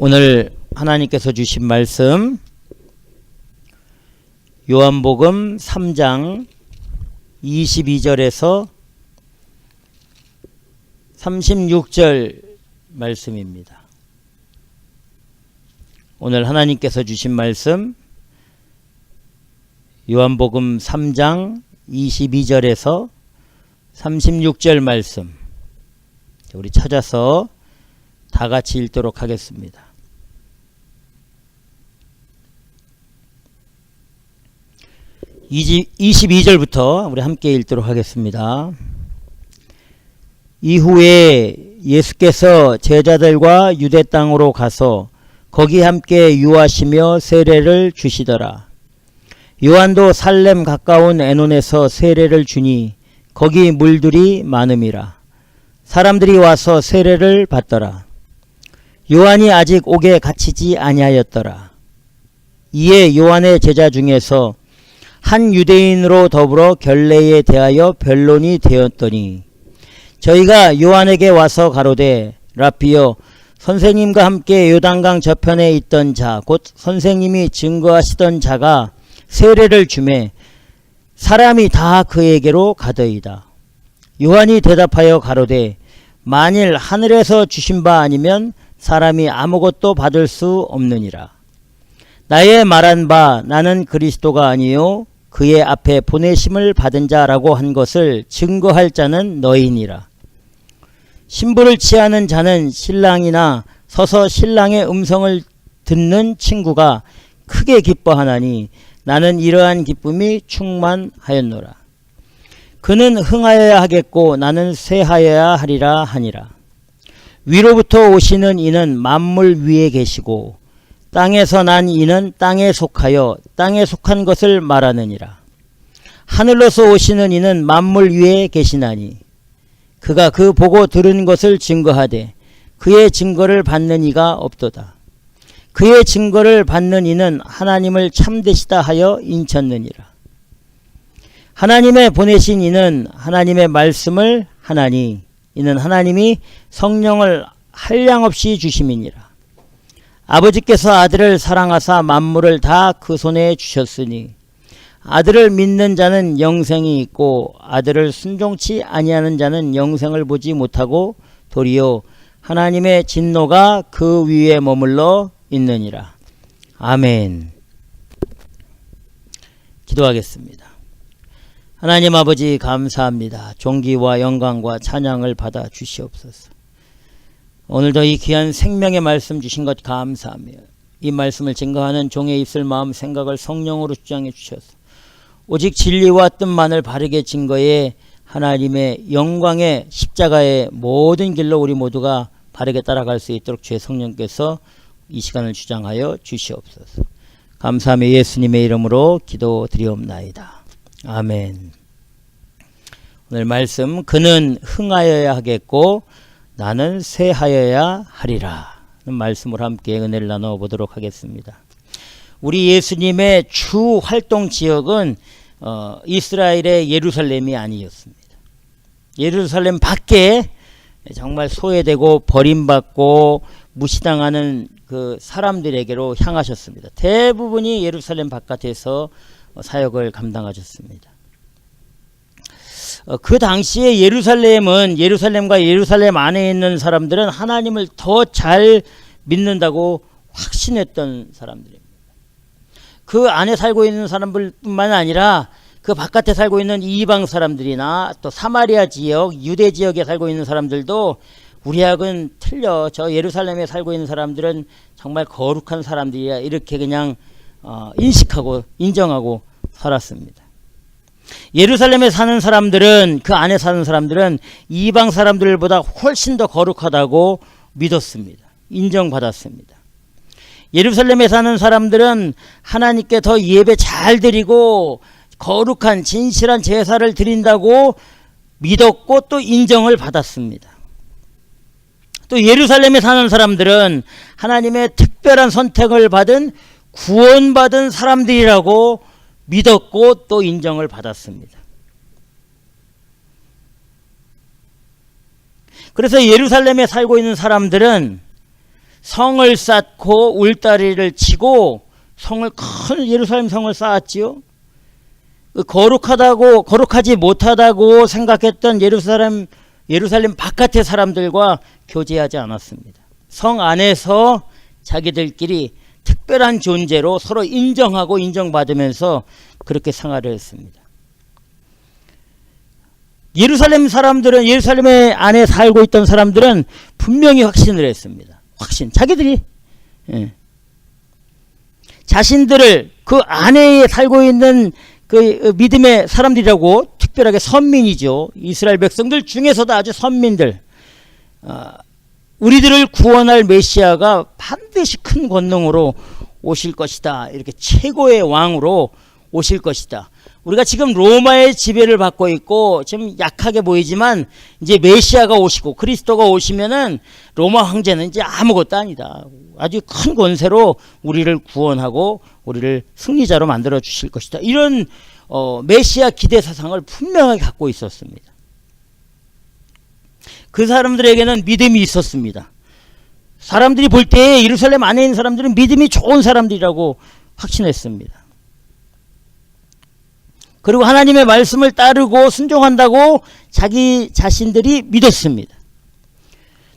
오늘 하나님께서 주신 말씀 요한복음 3장 22절에서 36절 말씀입니다. 오늘 하나님께서 주신 말씀 요한복음 3장 22절에서 36절 말씀 우리 찾아서 다 같이 읽도록 하겠습니다. 22절부터 우리 함께 읽도록 하겠습니다. 이후에 예수께서 제자들과 유대 땅으로 가서 거기 함께 유하시며 세례를 주시더라. 요한도 살렘 가까운 에논에서 세례를 주니 거기 물들이 많음이라. 사람들이 와서 세례를 받더라. 요한이 아직 옥에 갇히지 아니하였더라. 이에 요한의 제자 중에서 한 유대인으로 더불어 결례에 대하여 변론이 되었더니 저희가 요한에게 와서 가로되 라피여 선생님과 함께 요단강 저편에 있던 자 곧 선생님이 증거하시던 자가 세례를 주매 사람이 다 그에게로 가더이다. 요한이 대답하여 가로되 만일 하늘에서 주신 바 아니면 사람이 아무것도 받을 수 없느니라. 나의 말한 바 나는 그리스도가 아니요 그의 앞에 보내심을 받은 자라고 한 것을 증거할 자는 너희니라. 신부를 취하는 자는 신랑이나 서서 신랑의 음성을 듣는 친구가 크게 기뻐하나니 나는 이러한 기쁨이 충만하였노라. 그는 흥하여야 하겠고 나는 쇠하여야 하리라 하니라. 위로부터 오시는 이는 만물 위에 계시고 땅에서 난 이는 땅에 속하여 땅에 속한 것을 말하느니라. 하늘로서 오시는 이는 만물 위에 계시나니 그가 그 보고 들은 것을 증거하되 그의 증거를 받는 이가 없도다. 그의 증거를 받는 이는 하나님을 참되시다 하여 인쳤느니라. 하나님의 보내신 이는 하나님의 말씀을 하나니 이는 하나님이 성령을 한량없이 주심이니라. 아버지께서 아들을 사랑하사 만물을 다 그 손에 주셨으니 아들을 믿는 자는 영생이 있고 아들을 순종치 아니하는 자는 영생을 보지 못하고 도리어 하나님의 진노가 그 위에 머물러 있느니라. 아멘. 기도하겠습니다. 하나님 아버지 감사합니다. 존귀와 영광과 찬양을 받아 주시옵소서. 오늘도 이 귀한 생명의 말씀 주신 것 감사하며 이 말씀을 증거하는 종의 입술 마음 생각을 성령으로 주장해 주셔서 오직 진리와 뜻만을 바르게 증거해 하나님의 영광의 십자가의 모든 길로 우리 모두가 바르게 따라갈 수 있도록 주의 성령께서 이 시간을 주장하여 주시옵소서. 감사하며 예수님의 이름으로 기도드리옵나이다. 아멘. 오늘 말씀 그는 흥하여야 하겠고 나는 쇠하여야 하리라 말씀을 함께 은혜를 나눠보도록 하겠습니다. 우리 예수님의 주 활동 지역은 이스라엘의 예루살렘이 아니었습니다. 예루살렘 밖에 정말 소외되고 버림받고 무시당하는 그 사람들에게로 향하셨습니다. 대부분이 예루살렘 바깥에서 사역을 감당하셨습니다. 그 당시에 예루살렘과 예루살렘 안에 있는 사람들은 하나님을 더 잘 믿는다고 확신했던 사람들입니다. 그 안에 살고 있는 사람들뿐만 아니라 그 바깥에 살고 있는 이방 사람들이나 또 사마리아 지역, 유대 지역에 살고 있는 사람들도 우리하고는 틀려. 저 예루살렘에 살고 있는 사람들은 정말 거룩한 사람들이야. 이렇게 그냥 인식하고 인정하고 살았습니다. 예루살렘에 사는 사람들은 그 안에 사는 사람들은 이방 사람들보다 훨씬 더 거룩하다고 믿었습니다. 인정받았습니다. 예루살렘에 사는 사람들은 하나님께 더 예배 잘 드리고 거룩한 진실한 제사를 드린다고 믿었고 또 인정을 받았습니다. 또 예루살렘에 사는 사람들은 하나님의 특별한 선택을 받은 구원받은 사람들이라고 믿었고 또 인정을 받았습니다. 그래서 예루살렘에 살고 있는 사람들은 성을 쌓고 울다리를 치고 성을 큰 예루살렘 성을 쌓았지요. 거룩하지 못하다고 생각했던 예루살렘 바깥의 사람들과 교제하지 않았습니다. 성 안에서 자기들끼리 특별한 존재로 서로 인정하고 인정받으면서 그렇게 생활을 했습니다. 예루살렘 안에 살고 있던 사람들은 분명히 확신을 했습니다. 자기들이 자신들을 그 안에 살고 있는 그 믿음의 사람들이라고, 특별하게 선민이죠. 이스라엘 백성들 중에서도 아주 선민들, 우리들을 구원할 메시아가 반드시 큰 권능으로 오실 것이다. 이렇게 최고의 왕으로 오실 것이다. 우리가 지금 로마의 지배를 받고 있고 좀 약하게 보이지만 이제 메시아가 오시고 그리스도가 오시면은 로마 황제는 이제 아무것도 아니다. 아주 큰 권세로 우리를 구원하고 우리를 승리자로 만들어 주실 것이다. 이런 메시아 기대 사상을 분명하게 갖고 있었습니다. 그 사람들에게는 믿음이 있었습니다. 사람들이 볼 때 예루살렘 안에 있는 사람들은 믿음이 좋은 사람들이라고 확신했습니다. 그리고 하나님의 말씀을 따르고 순종한다고 자기 자신들이 믿었습니다.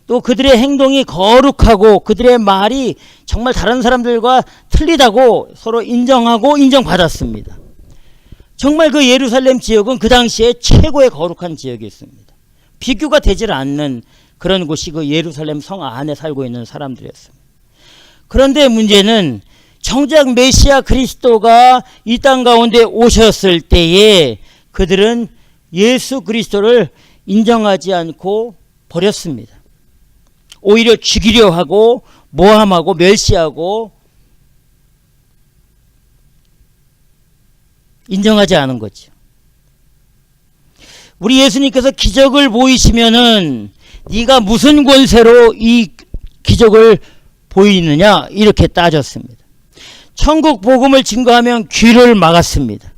또 그들의 행동이 거룩하고 그들의 말이 정말 다른 사람들과 틀리다고 서로 인정하고 인정받았습니다. 정말 그 예루살렘 지역은 그 당시에 최고의 거룩한 지역이었습니다. 비교가 되질 않는 그런 곳이 그 예루살렘 성 안에 살고 있는 사람들이었습니다. 그런데 문제는 정작 메시아 그리스도가 이 땅 가운데 오셨을 때에 그들은 예수 그리스도를 인정하지 않고 버렸습니다. 오히려 죽이려 하고 모함하고 멸시하고 인정하지 않은 거죠. 우리 예수님께서 기적을 보이시면은 네가 무슨 권세로 이 기적을 보이느냐 이렇게 따졌습니다. 천국 복음을 증거하면 귀를 막았습니다.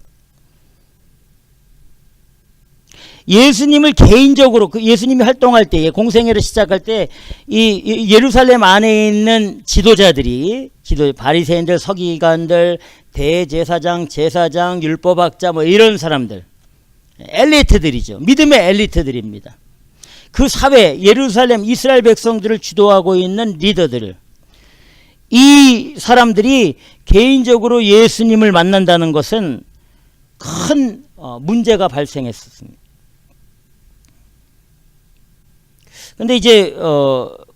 예수님을 개인적으로 예수님이 활동할 때에 공생애를 시작할 때 이 예루살렘 안에 있는 지도자들이 바리새인들, 서기관들, 대제사장, 제사장, 율법학자 뭐 이런 사람들 엘리트들이죠. 믿음의 엘리트들입니다. 그 사회 예루살렘 이스라엘 백성들을 주도하고 있는 리더들, 이 사람들이 개인적으로 예수님을 만난다는 것은 큰 문제가 발생했었습니다. 근데 이제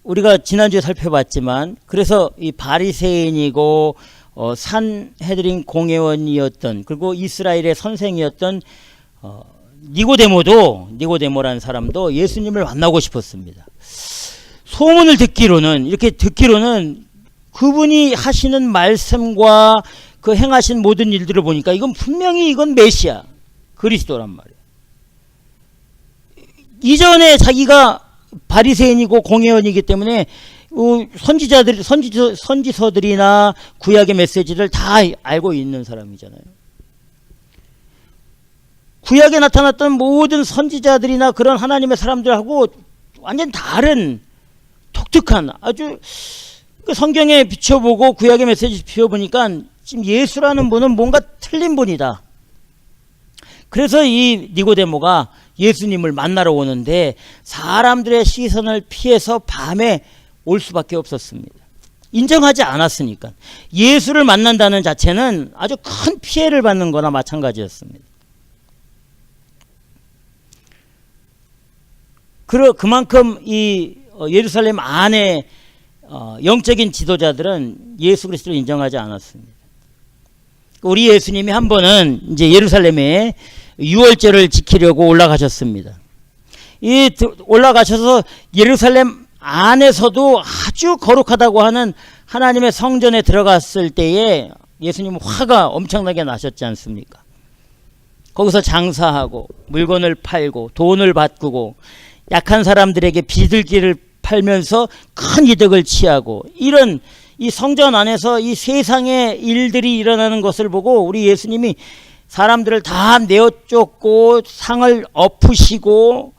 우리가 지난주에 살펴봤지만 그래서 이 바리새인이고 산헤드린 공회원이었던 그리고 이스라엘의 선생이었던 니고데모라는 사람도 예수님을 만나고 싶었습니다. 소문을 듣기로는 그분이 하시는 말씀과 그 행하신 모든 일들을 보니까 이건 분명히 메시아 그리스도란 말이에요. 이전에 자기가 바리새인이고 공회원이기 때문에 선지서들이나 구약의 메시지를 다 알고 있는 사람이잖아요. 구약에 나타났던 모든 선지자들이나 그런 하나님의 사람들하고 완전 다른 독특한 아주 성경에 비춰보고 구약의 메시지 비춰보니까 지금 예수라는 분은 뭔가 틀린 분이다. 그래서 이 니고데모가 예수님을 만나러 오는데 사람들의 시선을 피해서 밤에 올 수밖에 없었습니다. 인정하지 않았으니까. 예수를 만난다는 자체는 아주 큰 피해를 받는 거나 마찬가지였습니다. 그만큼 이 예루살렘 안에 영적인 지도자들은 예수 그리스도를 인정하지 않았습니다. 우리 예수님이 한 번은 이제 예루살렘에 유월절을 지키려고 올라가셨습니다. 올라가셔서 예루살렘 안에서도 아주 거룩하다고 하는 하나님의 성전에 들어갔을 때에 예수님은 화가 엄청나게 나셨지 않습니까? 거기서 장사하고 물건을 팔고 돈을 바꾸고 약한 사람들에게 비둘기를 팔면서 큰 이득을 취하고 이런 이 성전 안에서 이 세상의 일들이 일어나는 것을 보고 우리 예수님이 사람들을 다 내어쫓고 상을 엎으시고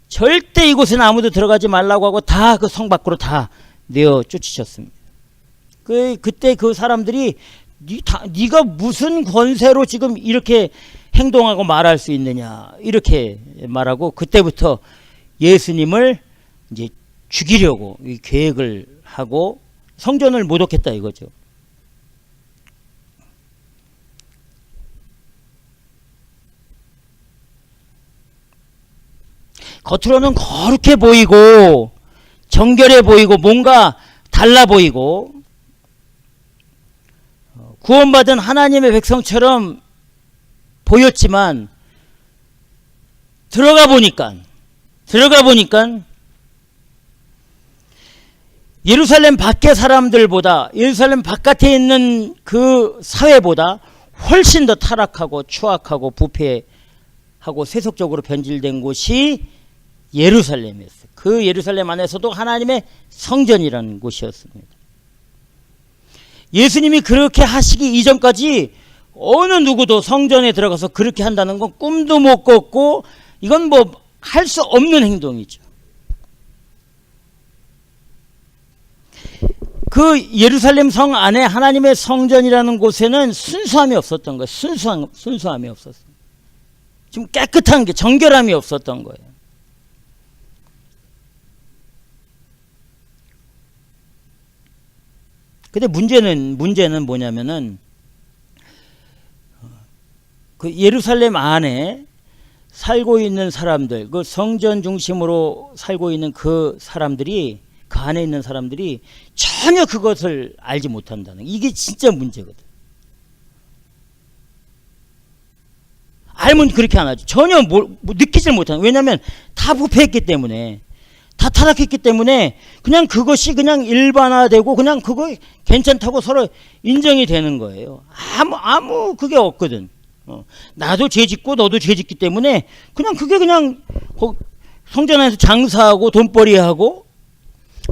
절대 이곳에는 아무도 들어가지 말라고 하고 다 그 성 밖으로 다 내어 쫓으셨습니다. 그때 그 사람들이 네가 무슨 권세로 지금 이렇게 행동하고 말할 수 있느냐 이렇게 말하고 그때부터 예수님을 이제 죽이려고 이 계획을 하고 성전을 모독했다 이거죠. 겉으로는 거룩해 보이고 정결해 보이고 뭔가 달라 보이고 구원받은 하나님의 백성처럼 보였지만 들어가 보니까 예루살렘 밖의 사람들보다 예루살렘 바깥에 있는 그 사회보다 훨씬 더 타락하고 추악하고 부패하고 세속적으로 변질된 곳이 예루살렘이었어요. 그 예루살렘 안에서도 하나님의 성전이라는 곳이었습니다. 예수님이 그렇게 하시기 이전까지 어느 누구도 성전에 들어가서 그렇게 한다는 건 꿈도 못 꿨고 이건 뭐 할 수 없는 행동이죠. 그 예루살렘 성 안에 하나님의 성전이라는 곳에는 순수함이 없었던 거예요. 순수함이 없었어요. 좀 깨끗한 게 정결함이 없었던 거예요. 근데 문제는 뭐냐면은 그 예루살렘 안에 살고 있는 사람들, 그 성전 중심으로 살고 있는 그 사람들이 그 안에 있는 사람들이 전혀 그것을 알지 못한다는 이게 진짜 문제거든. 알면 그렇게 안 하죠. 전혀 느끼질 못하는. 왜냐하면 다 부패했기 때문에, 다 타락했기 때문에 그냥 그것이 그냥 일반화되고 그냥 그거 괜찮다고 서로 인정이 되는 거예요. 아무 그게 없거든. 나도 죄 짓고 너도 죄 짓기 때문에 그냥 그게 그냥 성전 안에서 장사하고 돈벌이하고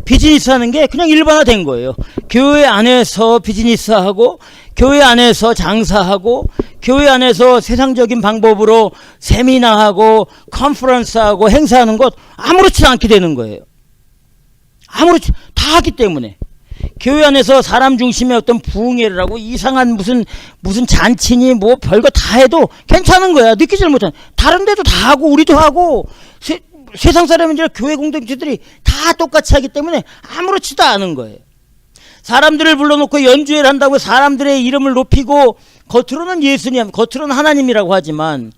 비즈니스 하는 게 그냥 일반화된 거예요. 교회 안에서 비즈니스하고 교회 안에서 장사하고 교회 안에서 세상적인 방법으로 세미나하고 컨퍼런스하고 행사하는 것 아무렇지도 않게 되는 거예요. 아무렇지 다 하기 때문에 교회 안에서 사람 중심의 어떤 부흥회를 하고 이상한 무슨 잔치니 뭐 별거 다 해도 괜찮은 거야. 느끼질 못하는. 다른 데도 다 하고 우리도 하고 세상 사람들이 교회 공동체들이 다 똑같이 하기 때문에 아무렇지도 않은 거예요. 사람들을 불러놓고 연주회를 한다고 사람들의 이름을 높이고 겉으로는 예수님, 겉으로는 하나님이라고 하지만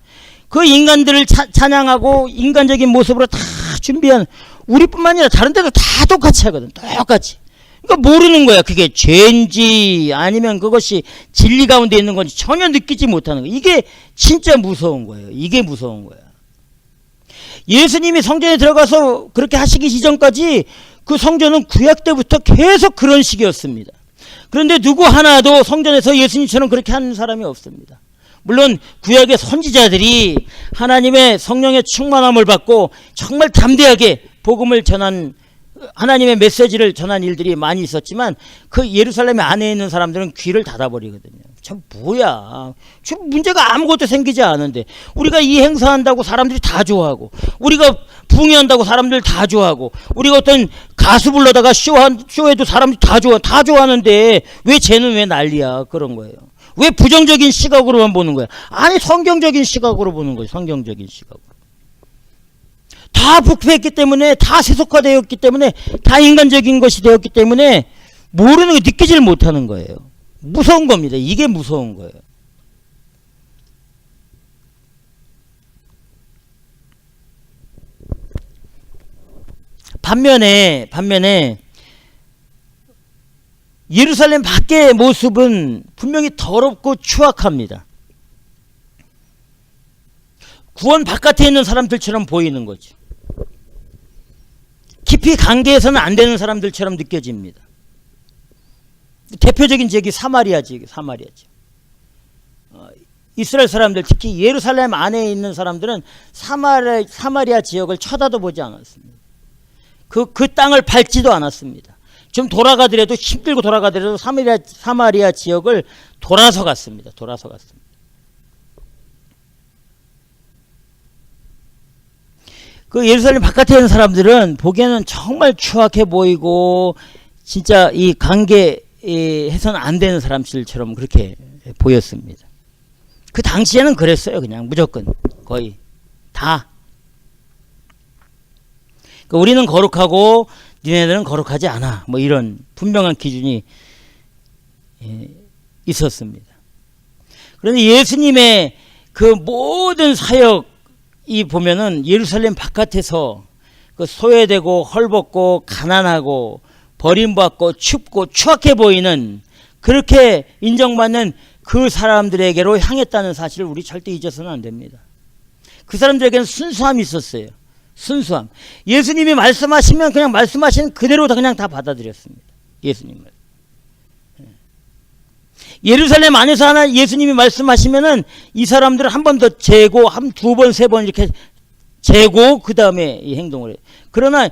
그 인간들을 찬양하고 인간적인 모습으로 다 준비한 우리뿐만 아니라 다른 데도 다 똑같이 하거든. 똑같이. 그러니까 모르는 거야. 그게 죄인지 아니면 그것이 진리 가운데 있는 건지 전혀 느끼지 못하는 거야. 이게 진짜 무서운 거예요. 이게 무서운 거야. 예수님이 성전에 들어가서 그렇게 하시기 이전까지 그 성전은 구약 때부터 계속 그런 식이었습니다. 그런데 누구 하나도 성전에서 예수님처럼 그렇게 하는 사람이 없습니다. 물론 구약의 선지자들이 하나님의 성령의 충만함을 받고 정말 담대하게 복음을 전한 하나님의 메시지를 전한 일들이 많이 있었지만 그 예루살렘 안에 있는 사람들은 귀를 닫아버리거든요. 참 뭐야. 지금 문제가 아무것도 생기지 않은데 우리가 이 행사한다고 사람들이 다 좋아하고 우리가 부흥회한다고 사람들 다 좋아하고 우리가 어떤 가수 불러다가 쇼해도 사람들이 다 좋아하는데 왜 쟤는 왜 난리야. 그런 거예요. 왜 부정적인 시각으로만 보는 거야. 아니 성경적인 시각으로 보는 거예요. 성경적인 시각으로. 다 부패했기 때문에 다 세속화되었기 때문에 다 인간적인 것이 되었기 때문에 모르는 거 느끼질 못하는 거예요. 무서운 겁니다. 이게 무서운 거예요. 반면에 예루살렘 밖의 모습은 분명히 더럽고 추악합니다. 구원 바깥에 있는 사람들처럼 보이는 거죠. 깊이 관계해서는 안 되는 사람들처럼 느껴집니다. 대표적인 지역이 사마리아 지역, 이스라엘 사람들, 특히 예루살렘 안에 있는 사람들은 사마리아 지역을 쳐다도 보지 않았습니다. 그 땅을 밟지도 않았습니다. 좀 돌아가더라도 힘들고 돌아가더라도 사마리아 지역을 돌아서 갔습니다. 그 예루살렘 바깥에 있는 사람들은 보기에는 정말 추악해 보이고 진짜 이 관계 해서는 안 되는 사람들처럼 그렇게 보였습니다. 그 당시에는 그랬어요. 그냥 무조건 거의 다. 그러니까 우리는 거룩하고 니네들은 거룩하지 않아. 뭐 이런 분명한 기준이 있었습니다. 그런데 예수님의 그 모든 사역이 보면은 예루살렘 바깥에서 그 소외되고 헐벗고 가난하고 버림받고 춥고 추악해 보이는 그렇게 인정받는 그 사람들에게로 향했다는 사실을 우리 절대 잊어서는 안 됩니다. 그 사람들에게는 순수함이 있었어요. 순수함. 예수님이 말씀하시면 그냥 말씀하시는 그대로 다 그냥 다 받아들였습니다. 예수님을. 예루살렘 안에서 하나 예수님이 말씀하시면은 이 사람들을 한 번 더 재고 한 두 번 세 번 이렇게 재고 그 다음에 이 행동을 해요. 그러나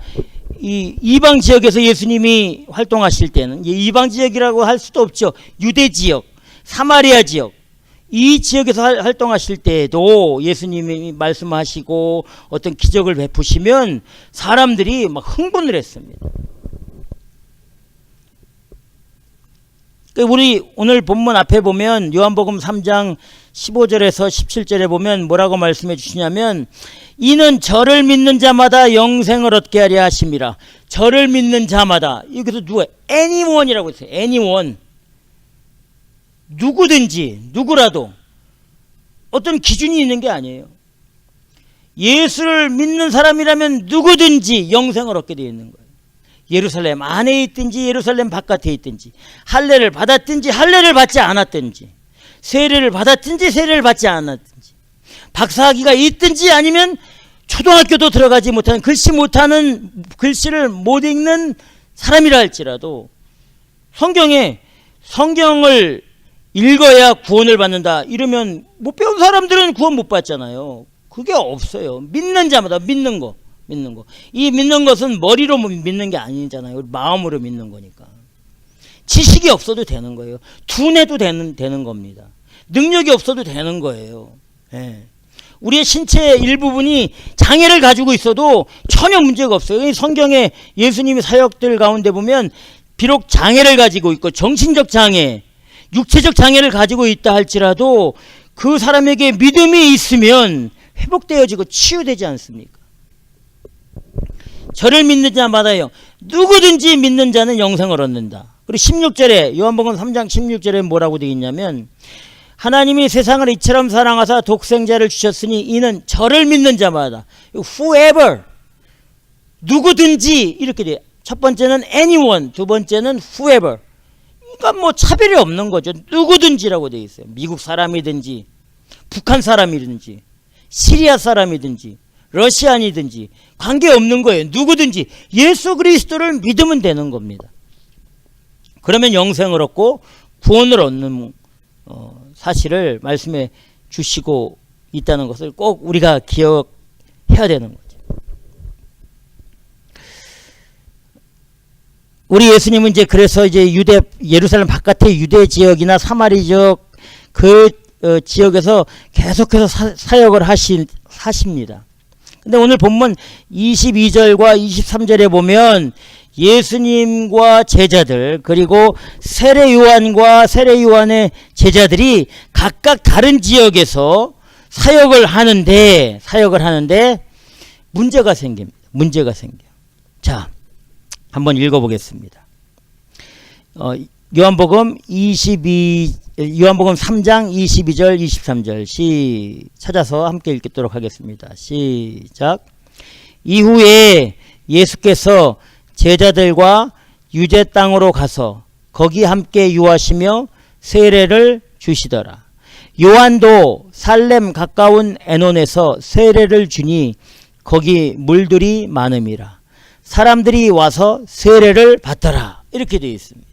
이 이방 지역에서 예수님이 활동하실 때는 이방 지역이라고 할 수도 없죠. 유대 지역, 사마리아 지역 이 지역에서 활동하실 때에도 예수님이 말씀하시고 어떤 기적을 베푸시면 사람들이 막 흥분을 했습니다. 우리 오늘 본문 앞에 보면 요한복음 3장 15절에서 17절에 보면 뭐라고 말씀해 주시냐면 이는 저를 믿는 자마다 영생을 얻게 하려 하심이라. 저를 믿는 자마다. 여기서 누가 anyone이라고 했어요. anyone. 누구든지 누구라도 어떤 기준이 있는 게 아니에요. 예수를 믿는 사람이라면 누구든지 영생을 얻게 되어 있는 거예요. 예루살렘 안에 있든지 예루살렘 바깥에 있든지 할례를 받았든지 할례를 받지 않았든지 세례를 받았든지 세례를 받지 않았든지 박사학위가 있든지 아니면 초등학교도 들어가지 못하는 글씨를 못 읽는 사람이라 할지라도 성경을 읽어야 구원을 받는다 이러면 못 배운 사람들은 구원 못 받잖아요. 그게 없어요. 믿는 자마다 믿는 거. 이 믿는 것은 머리로 믿는 게 아니잖아요. 마음으로 믿는 거니까. 지식이 없어도 되는 거예요. 두뇌도 되는 겁니다. 능력이 없어도 되는 거예요. 예. 우리의 신체의 일부분이 장애를 가지고 있어도 전혀 문제가 없어요. 성경에 예수님의 사역들 가운데 보면 비록 장애를 가지고 있고 정신적 장애, 육체적 장애를 가지고 있다 할지라도 그 사람에게 믿음이 있으면 회복되어지고 치유되지 않습니까? 저를 믿는 자마다요. 누구든지 믿는 자는 영생을 얻는다. 그리고 16절에 요한복음 3장 16절에 뭐라고 되어 있냐면 하나님이 세상을 이처럼 사랑하사 독생자를 주셨으니 이는 저를 믿는 자마다 whoever 누구든지 이렇게 돼요. 첫 번째는 anyone, 두 번째는 whoever. 그러니까 뭐 차별이 없는 거죠. 누구든지라고 되어 있어요. 미국 사람이든지 북한 사람이든지 시리아 사람이든지 러시아인이든지 관계없는 거예요. 누구든지 예수 그리스도를 믿으면 되는 겁니다. 그러면 영생을 얻고 구원을 얻는 사실을 말씀해 주시고 있다는 것을 꼭 우리가 기억해야 되는 거죠. 우리 예수님은 이제 그래서 이제 예루살렘 바깥의 유대 지역이나 사마리 지역 그 지역에서 계속해서 사역을 하십니다. 근데 오늘 본문 22절과 23절에 보면 예수님과 제자들 그리고 세례 요한의 제자들이 각각 다른 지역에서 사역을 하는데 문제가 생깁니다. 자, 한번 읽어보겠습니다. 요한복음 3장 22절 23절 찾아서 함께 읽도록 하겠습니다. 시작. 이후에 예수께서 제자들과 유대 땅으로 가서 거기 함께 유하시며 세례를 주시더라. 요한도 살렘 가까운 에논에서 세례를 주니 거기 물들이 많음이라. 사람들이 와서 세례를 받더라. 이렇게 되어 있습니다.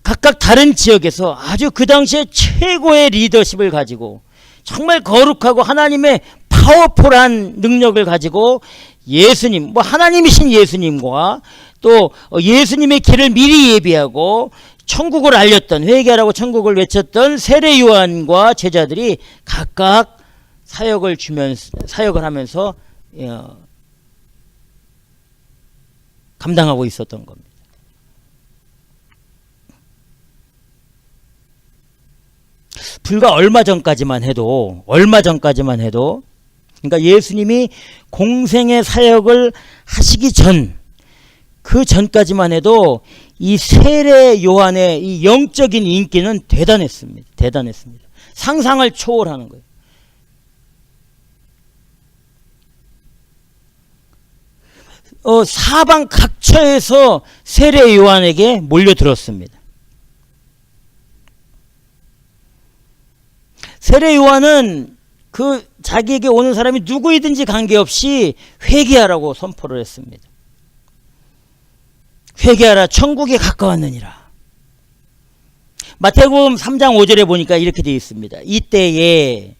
각각 다른 지역에서 아주 그 당시에 최고의 리더십을 가지고 정말 거룩하고 하나님의 파워풀한 능력을 가지고 예수님, 하나님이신 예수님과 또 예수님의 길을 미리 예비하고 천국을 알렸던, 회개하라고 천국을 외쳤던 세례 요한과 제자들이 각각 사역을 하면서 감당하고 있었던 겁니다. 불과 얼마 전까지만 해도 그러니까 예수님이 공생의 사역을 하시기 그 전까지만 해도 이 세례 요한의 이 영적인 인기는 대단했습니다. 상상을 초월하는 거예요. 사방 각처에서 세례 요한에게 몰려들었습니다. 세례 요한은 그 자기에게 오는 사람이 누구이든지 관계없이 회개하라고 선포를 했습니다. 회개하라, 천국에 가까웠느니라. 마태복음 3장 5절에 보니까 이렇게 되어 있습니다. 이때에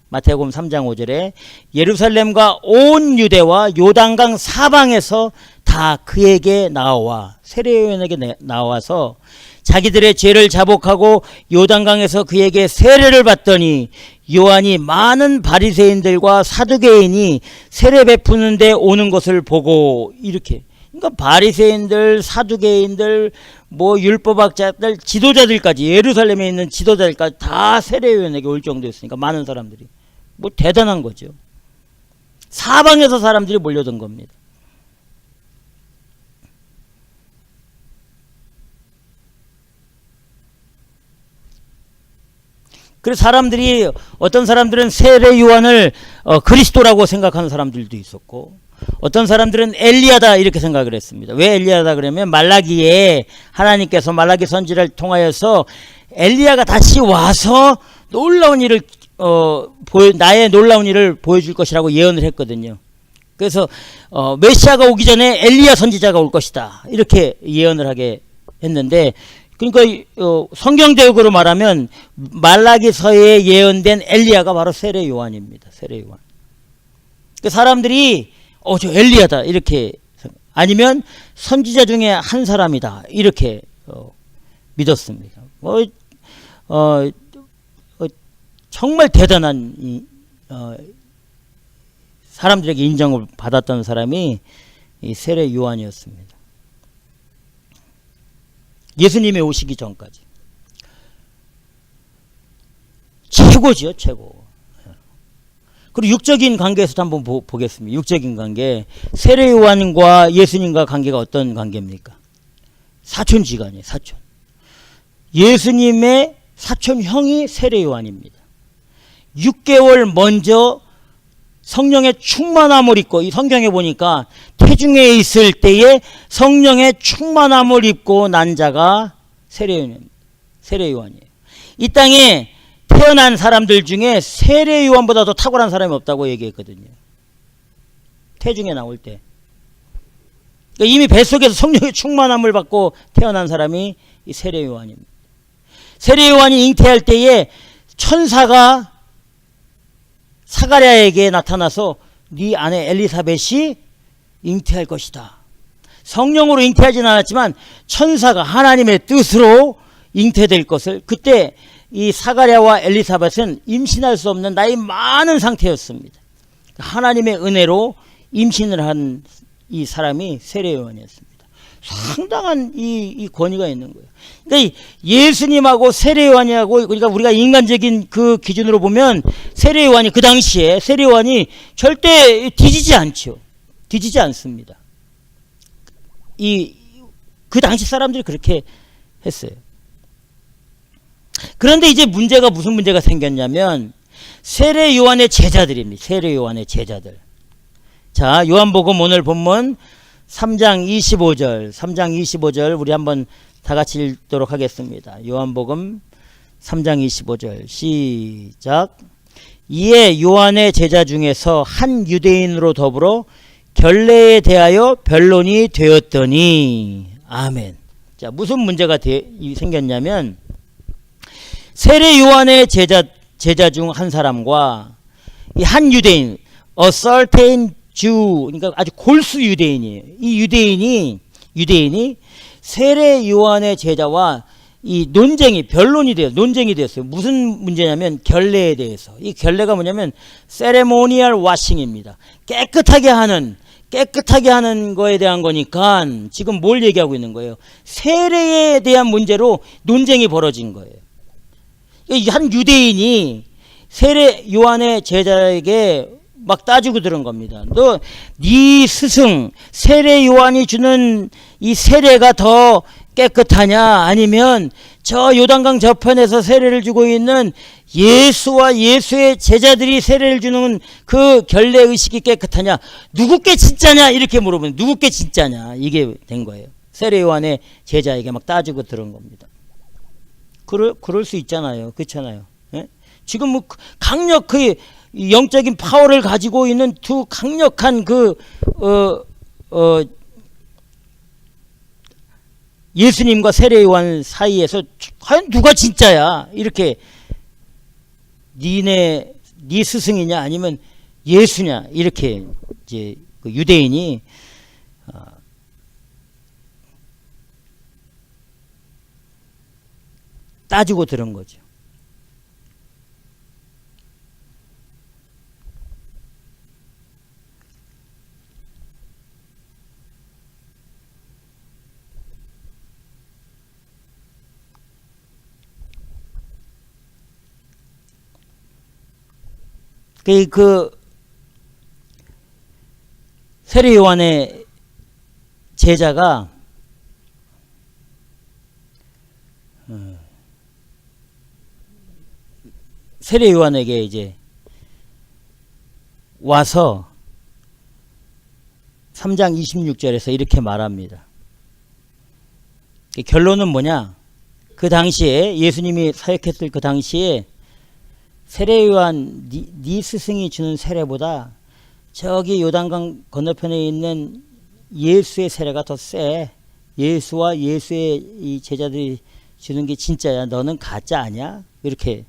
마태복음 3장 5절에 예루살렘과 온 유대와 요단강 사방에서 다 그에게 나와, 세례 요한에게 나와서 자기들의 죄를 자복하고 요단강에서 그에게 세례를 받더니 요한이 많은 바리새인들과 사두개인이 세례 베푸는데 오는 것을 보고, 이렇게, 그러니까 바리새인들, 사두개인들, 뭐 율법학자들, 지도자들까지, 예루살렘에 있는 지도자들까지 다 세례 요한에게 올 정도였으니까 많은 사람들이, 뭐 대단한 거죠. 사방에서 사람들이 몰려든 겁니다. 그래서 사람들이, 어떤 사람들은 세례 요한을 그리스도라고 생각하는 사람들도 있었고, 어떤 사람들은 엘리야다 이렇게 생각을 했습니다. 왜 엘리야다 그러면 말라기에 하나님께서 말라기 선지를 통하여서 엘리야가 다시 와서 놀라운 일을 나의 놀라운 일을 보여줄 것이라고 예언을 했거든요. 그래서 메시아가 오기 전에 엘리야 선지자가 올 것이다 이렇게 예언을 하게 했는데, 그러니까 성경 대역으로 말하면 말라기서에 예언된 엘리야가 바로 세례 요한입니다. 세례 요한. 그 사람들이 저 엘리야다 이렇게, 아니면 선지자 중에 한 사람이다 이렇게 믿었습니다. 정말 대단한 사람들에게 인정을 받았던 사람이 이 세례 요한이었습니다. 예수님이 오시기 전까지 최고죠, 최고. 그리고 육적인 관계에서도 한번 보겠습니다. 육적인 관계, 세례 요한과 예수님과 관계가 어떤 관계입니까? 사촌지간이에요. 사촌. 예수님의 사촌 형이 세례 요한입니다. 6개월 먼저 성령의 충만함을 입고, 이 성경에 보니까 태중에 있을 때에 성령의 충만함을 입고 난 자가 세례 요한이에요. 이 땅에 태어난 사람들 중에 세례 요한보다 더 탁월한 사람이 없다고 얘기했거든요. 태중에 나올 때. 그러니까 이미 뱃속에서 성령의 충만함을 받고 태어난 사람이 이 세례 요한입니다. 세례 요한이 잉태할 때에 천사가 사가랴에게 나타나서 네 아내 엘리사벳이 잉태할 것이다. 성령으로 잉태하지는 않았지만 천사가 하나님의 뜻으로 잉태될 것을, 그때 이 사가랴와 엘리사벳은 임신할 수 없는 나이 많은 상태였습니다. 하나님의 은혜로 임신을 한 이 사람이 세례 요한이었습니다. 상당한 이 권위가 있는 거예요. 그러니까 예수님하고 세례 요한이하고, 그러니까 우리가 인간적인 그 기준으로 보면 세례 요한이, 그 당시에 세례 요한이 절대 뒤지지 않죠. 뒤지지 않습니다. 그 당시 사람들이 그렇게 했어요. 그런데 이제 무슨 문제가 생겼냐면 세례 요한의 제자들입니다. 세례 요한의 제자들. 자, 요한복음 오늘 본문 3장 25절 우리 한번 다 같이 읽도록 하겠습니다. 요한복음 3장 25절 시작. 이에 요한의 제자 중에서 한 유대인으로 더불어 결례에 대하여 변론이 되었더니, 아멘. 자, 무슨 문제가 생겼냐면 세례 요한의 제자 중 한 사람과 이 한 유대인, a certain Jew, 그러니까 아주 골수 유대인이에요. 이 유대인이 세례 요한의 제자와 이 변론이 돼요. 논쟁이 됐어요. 무슨 문제냐면 결례에 대해서. 이 결례가 뭐냐면 세레모니얼 와싱입니다. 깨끗하게 하는, 깨끗하게 하는 거에 대한 거니까 지금 뭘 얘기하고 있는 거예요? 세례에 대한 문제로 논쟁이 벌어진 거예요. 한 유대인이 세례 요한의 제자에게 막 따지고 들은 겁니다. 너 네 스승 세례 요한이 주는 이 세례가 더 깨끗하냐, 아니면 저 요단강 저편에서 세례를 주고 있는 예수와 예수의 제자들이 세례를 주는 그 결례 의식이 깨끗하냐, 누구께 진짜냐, 이렇게 물어보면 누구께 진짜냐, 이게 된 거예요. 세례 요한의 제자에게 막 따지고 들은 겁니다. 그럴 수 있잖아요. 그렇잖아요. 예? 지금 뭐 강력 그 영적인 파워를 가지고 있는 두 강력한 예수님과 세례 요한 사이에서 과연 누가 진짜야? 이렇게 네 스승이냐 아니면 예수냐, 이렇게 이제 그 유대인이 따지고 들은 거죠. 그 세례 요한의 제자가 세례 요한에게 이제 와서 3장 26절에서 이렇게 말합니다. 결론은 뭐냐? 그 당시에 예수님이 사역했을 그 당시에 세례 요한 네 스승이 주는 세례보다 저기 요단강 건너편에 있는 예수의 세례가 더 세. 예수와 예수의 이 제자들이 주는 게 진짜야. 너는 가짜 아니야? 이렇게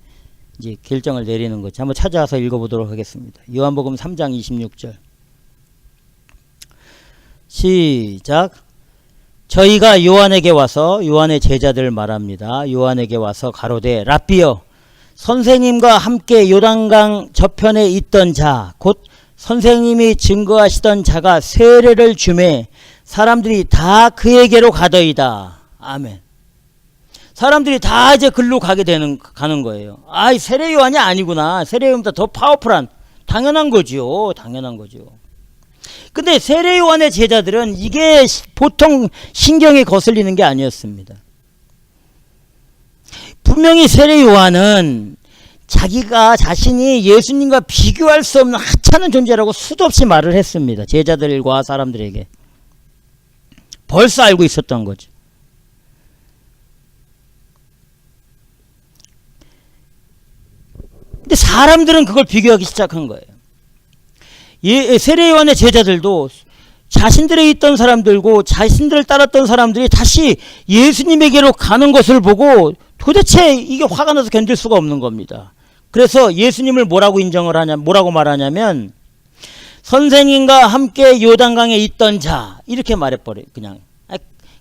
이제 결정을 내리는 거죠. 한번 찾아와서 읽어보도록 하겠습니다. 요한복음 3장 26절. 시작. 저희가 요한에게 와서, 요한의 제자들 말합니다. 요한에게 와서 가로되 랍비여, 선생님과 함께 요단강 저편에 있던 자, 곧 선생님이 증거하시던 자가 세례를 주매 사람들이 다 그에게로 가더이다. 아멘. 사람들이 다 이제 글로 가는 거예요. 아, 세례 요한이 아니구나. 세례 요한보다 더 파워풀한, 당연한 거죠. 당연한 거죠. 근데 세례 요한의 제자들은 이게 보통 신경에 거슬리는 게 아니었습니다. 분명히 세례 요한은 자신이 예수님과 비교할 수 없는 하찮은 존재라고 수도 없이 말을 했습니다. 제자들과 사람들에게. 벌써 알고 있었던 거죠. 근데 사람들은 그걸 비교하기 시작한 거예요. 세례 요한의 제자들도 자신들에 있던 사람들고 자신들을 따랐던 사람들이 다시 예수님에게로 가는 것을 보고 도대체 이게 화가 나서 견딜 수가 없는 겁니다. 그래서 예수님을 뭐라고 말하냐면 선생님과 함께 요단강에 있던 자, 이렇게 말해버려요. 그냥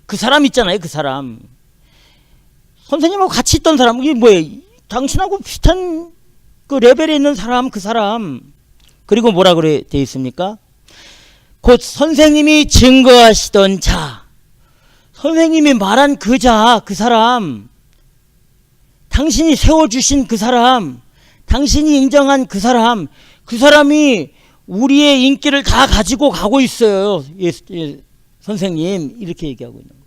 그 사람 있잖아요. 그 사람, 선생님하고 같이 있던 사람, 이게 뭐예요? 당신하고 비슷한 그 레벨에 있는 사람, 그 사람. 그리고 뭐라 그래 돼 있습니까? 곧 선생님이 증거하시던 자, 선생님이 말한 그 자, 그 사람, 당신이 세워주신 그 사람, 당신이 인정한 그 사람, 그 사람이 우리의 인기를 다 가지고 가고 있어요. 선생님, 이렇게 얘기하고 있는 거예요.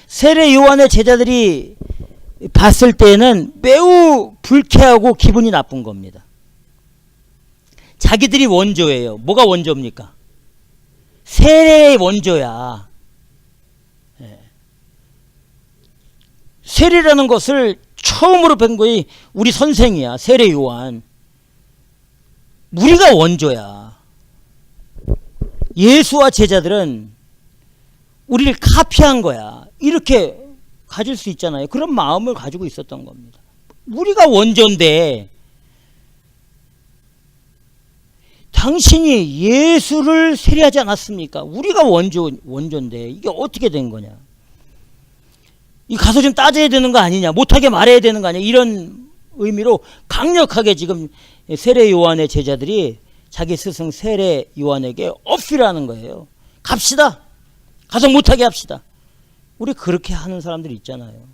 세례 요한의 제자들이 봤을 때는 매우 불쾌하고 기분이 나쁜 겁니다. 자기들이 원조예요. 뭐가 원조입니까? 세례의 원조야. 세례라는 것을 처음으로 뵌 거이 우리 선생이야. 세례 요한. 우리가 원조야. 예수와 제자들은 우리를 카피한 거야. 이렇게 가질 수 있잖아요. 그런 마음을 가지고 있었던 겁니다. 우리가 원조인데 당신이 예수를 세례하지 않았습니까? 우리가 원조인데 이게 어떻게 된 거냐? 이 가서 좀 따져야 되는 거 아니냐? 못하게 말해야 되는 거 아니냐? 이런 의미로 강력하게 지금 세례 요한의 제자들이 자기 스승 세례 요한에게 어필하는 거예요. 갑시다. 가서 못하게 합시다. 우리 그렇게 하는 사람들이 있잖아요.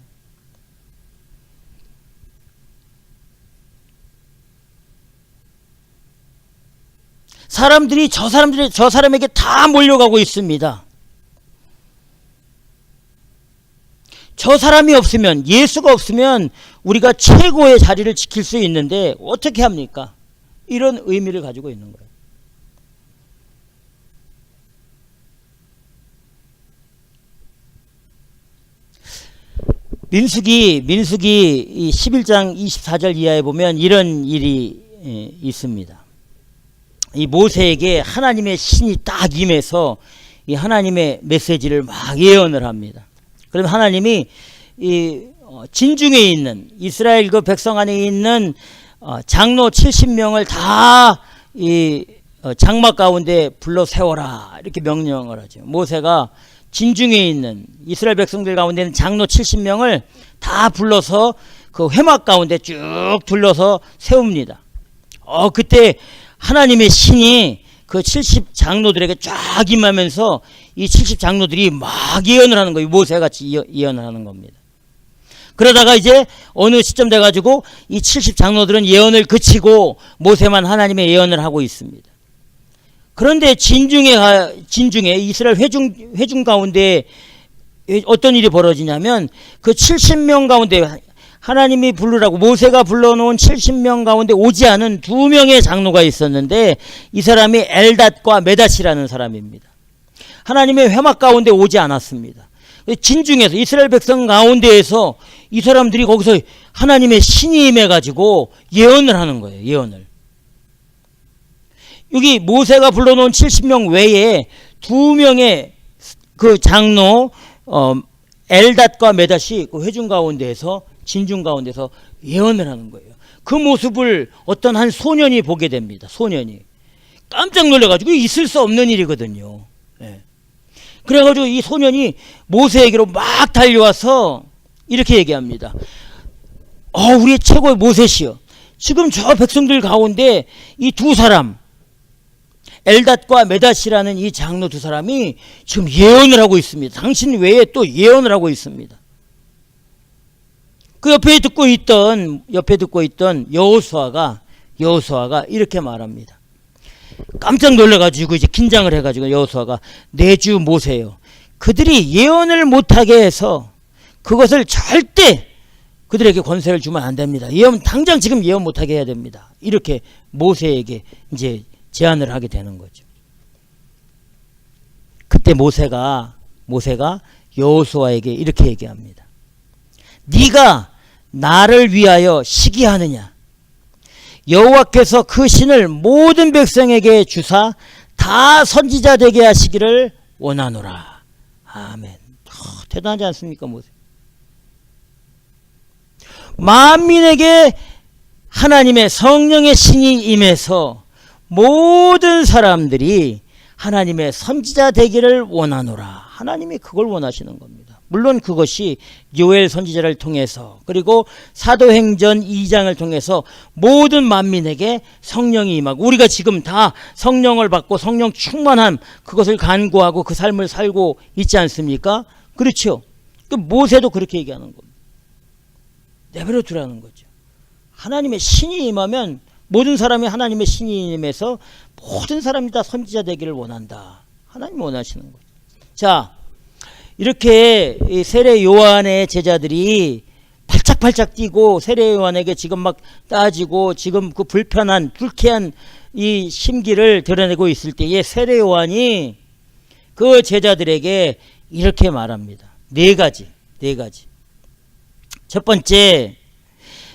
사람들이 저 사람에게 다 몰려가고 있습니다. 저 사람이 없으면, 예수가 없으면 우리가 최고의 자리를 지킬 수 있는데 어떻게 합니까? 이런 의미를 가지고 있는 거예요. 민수기 11장 24절 이하에 보면 이런 일이 있습니다. 이 모세에게 하나님의 신이 딱 임해서 이 하나님의 메시지를 막 예언을 합니다. 그럼 하나님이 이 진중에 있는 이스라엘 그 백성 안에 있는 장로 70명을 다 이 장막 가운데 불러 세워라 이렇게 명령을 하죠. 모세가 진중에 있는 이스라엘 백성들 가운데 있는 장로 70명을 다 불러서 그 회막 가운데 쭉 둘러서 세웁니다. 그때 하나님의 신이 그 70 장로들에게 쫙 임하면서 이 70 장로들이 막 예언을 하는 거예요. 모세같이 예언을 하는 겁니다. 그러다가 이제 어느 시점 돼가지고 이 70 장로들은 예언을 그치고 모세만 하나님의 예언을 하고 있습니다. 그런데 진중에 이스라엘 회중 가운데 어떤 일이 벌어지냐면 그 70명 가운데 하나님이 부르라고 모세가 불러놓은 70명 가운데 오지 않은 2명의 장로가 있었는데 이 사람이 엘닷과 메닷이라는 사람입니다. 하나님의 회막 가운데 오지 않았습니다. 진중에서 이스라엘 백성 가운데에서 이 사람들이 거기서 하나님의 신이 임해가지고 예언을 하는 거예요. 예언을. 여기 모세가 불러놓은 70명 외에 2명의 그 장로 엘닷과 메닷이 그 회중 가운데에서 진중 가운데서 예언을 하는 거예요. 그 모습을 어떤 한 소년이 보게 됩니다. 소년이 깜짝 놀라가지고 있을 수 없는 일이거든요. 예. 그래가지고 이 소년이 모세에게로 막 달려와서 이렇게 얘기합니다. 우리의 최고의 모세시여, 지금 저 백성들 가운데 이 2사람 엘닷과 메닷이라는 이 장로 2사람이 지금 예언을 하고 있습니다. 당신 외에 또 예언을 하고 있습니다. 그 옆에 듣고 있던 여호수아가 이렇게 말합니다. 깜짝 놀라가지고 이제 긴장을 해가지고 여호수아가 내 주 모세요, 그들이 예언을 못하게 해서 그것을 절대 그들에게 권세를 주면 안 됩니다. 당장 지금 예언 못하게 해야 됩니다. 이렇게 모세에게 이제 제안을 하게 되는 거죠. 그때 모세가 여호수아에게 이렇게 얘기합니다. 네가 나를 위하여 시기하느냐? 여호와께서 그 신을 모든 백성에게 주사 다 선지자 되게 하시기를 원하노라. 아멘. 대단하지 않습니까, 모세? 만민에게 하나님의 성령의 신이 임해서 모든 사람들이 하나님의 선지자 되기를 원하노라. 하나님이 그걸 원하시는 겁니다. 물론 그것이 요엘 선지자를 통해서 그리고 사도행전 2장을 통해서 모든 만민에게 성령이 임하고 우리가 지금 다 성령을 받고 성령 충만함 그것을 간구하고 그 삶을 살고 있지 않습니까? 그렇죠. 모세도 그렇게 얘기하는 겁니다. 내버려 두라는 거죠. 하나님의 신이 임하면 모든 사람이 하나님의 신이 임해서 모든 사람이 다 선지자 되기를 원한다. 하나님 원하시는 거죠. 자, 이렇게 세례 요한의 제자들이 발짝발짝 뛰고 세례 요한에게 지금 막 따지고 지금 그 불편한 불쾌한 이 심기를 드러내고 있을 때에 세례 요한이 그 제자들에게 이렇게 말합니다. 네 가지. 첫 번째,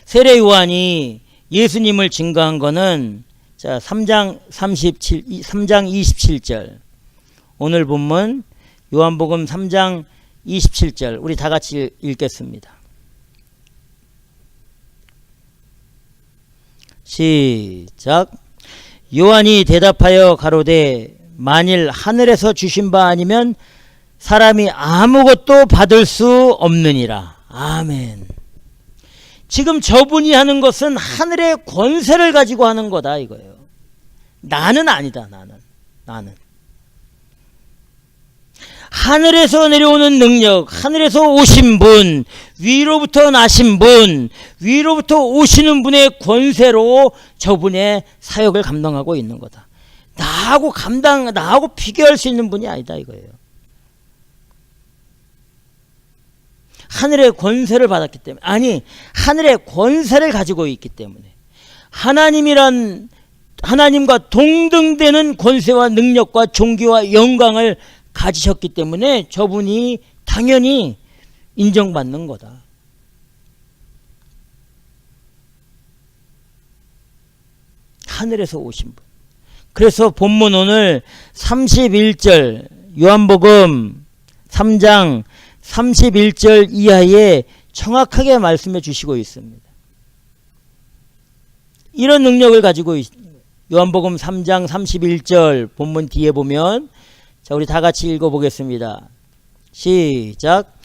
세례 요한이 예수님을 증거한 거는 자 3장 27절 오늘 본문 요한복음 3장 27절 우리 다 같이 읽겠습니다. 시작. 요한이 대답하여 가로되 만일 하늘에서 주신 바 아니면 사람이 아무것도 받을 수 없느니라. 아멘. 지금 저분이 하는 것은 하늘의 권세를 가지고 하는 거다 이거예요. 나는 아니다. 나는 하늘에서 내려오는 능력, 하늘에서 오신 분, 위로부터 나신 분, 위로부터 오시는 분의 권세로 저분의 사역을 감당하고 있는 거다. 나하고 비교할 수 있는 분이 아니다 이거예요. 하늘의 권세를 받았기 때문에, 아니 하늘의 권세를 가지고 있기 때문에, 하나님과 동등되는 권세와 능력과 존귀와 영광을 가지셨기 때문에 저분이 당연히 인정받는 거다. 하늘에서 오신 분. 그래서 본문 오늘 31절 요한복음 3장 31절 이하에 정확하게 말씀해 주시고 있습니다. 이런 능력을 가지고 요한복음 3장 31절 본문 뒤에 보면, 자 우리 다 같이 읽어보겠습니다. 시작.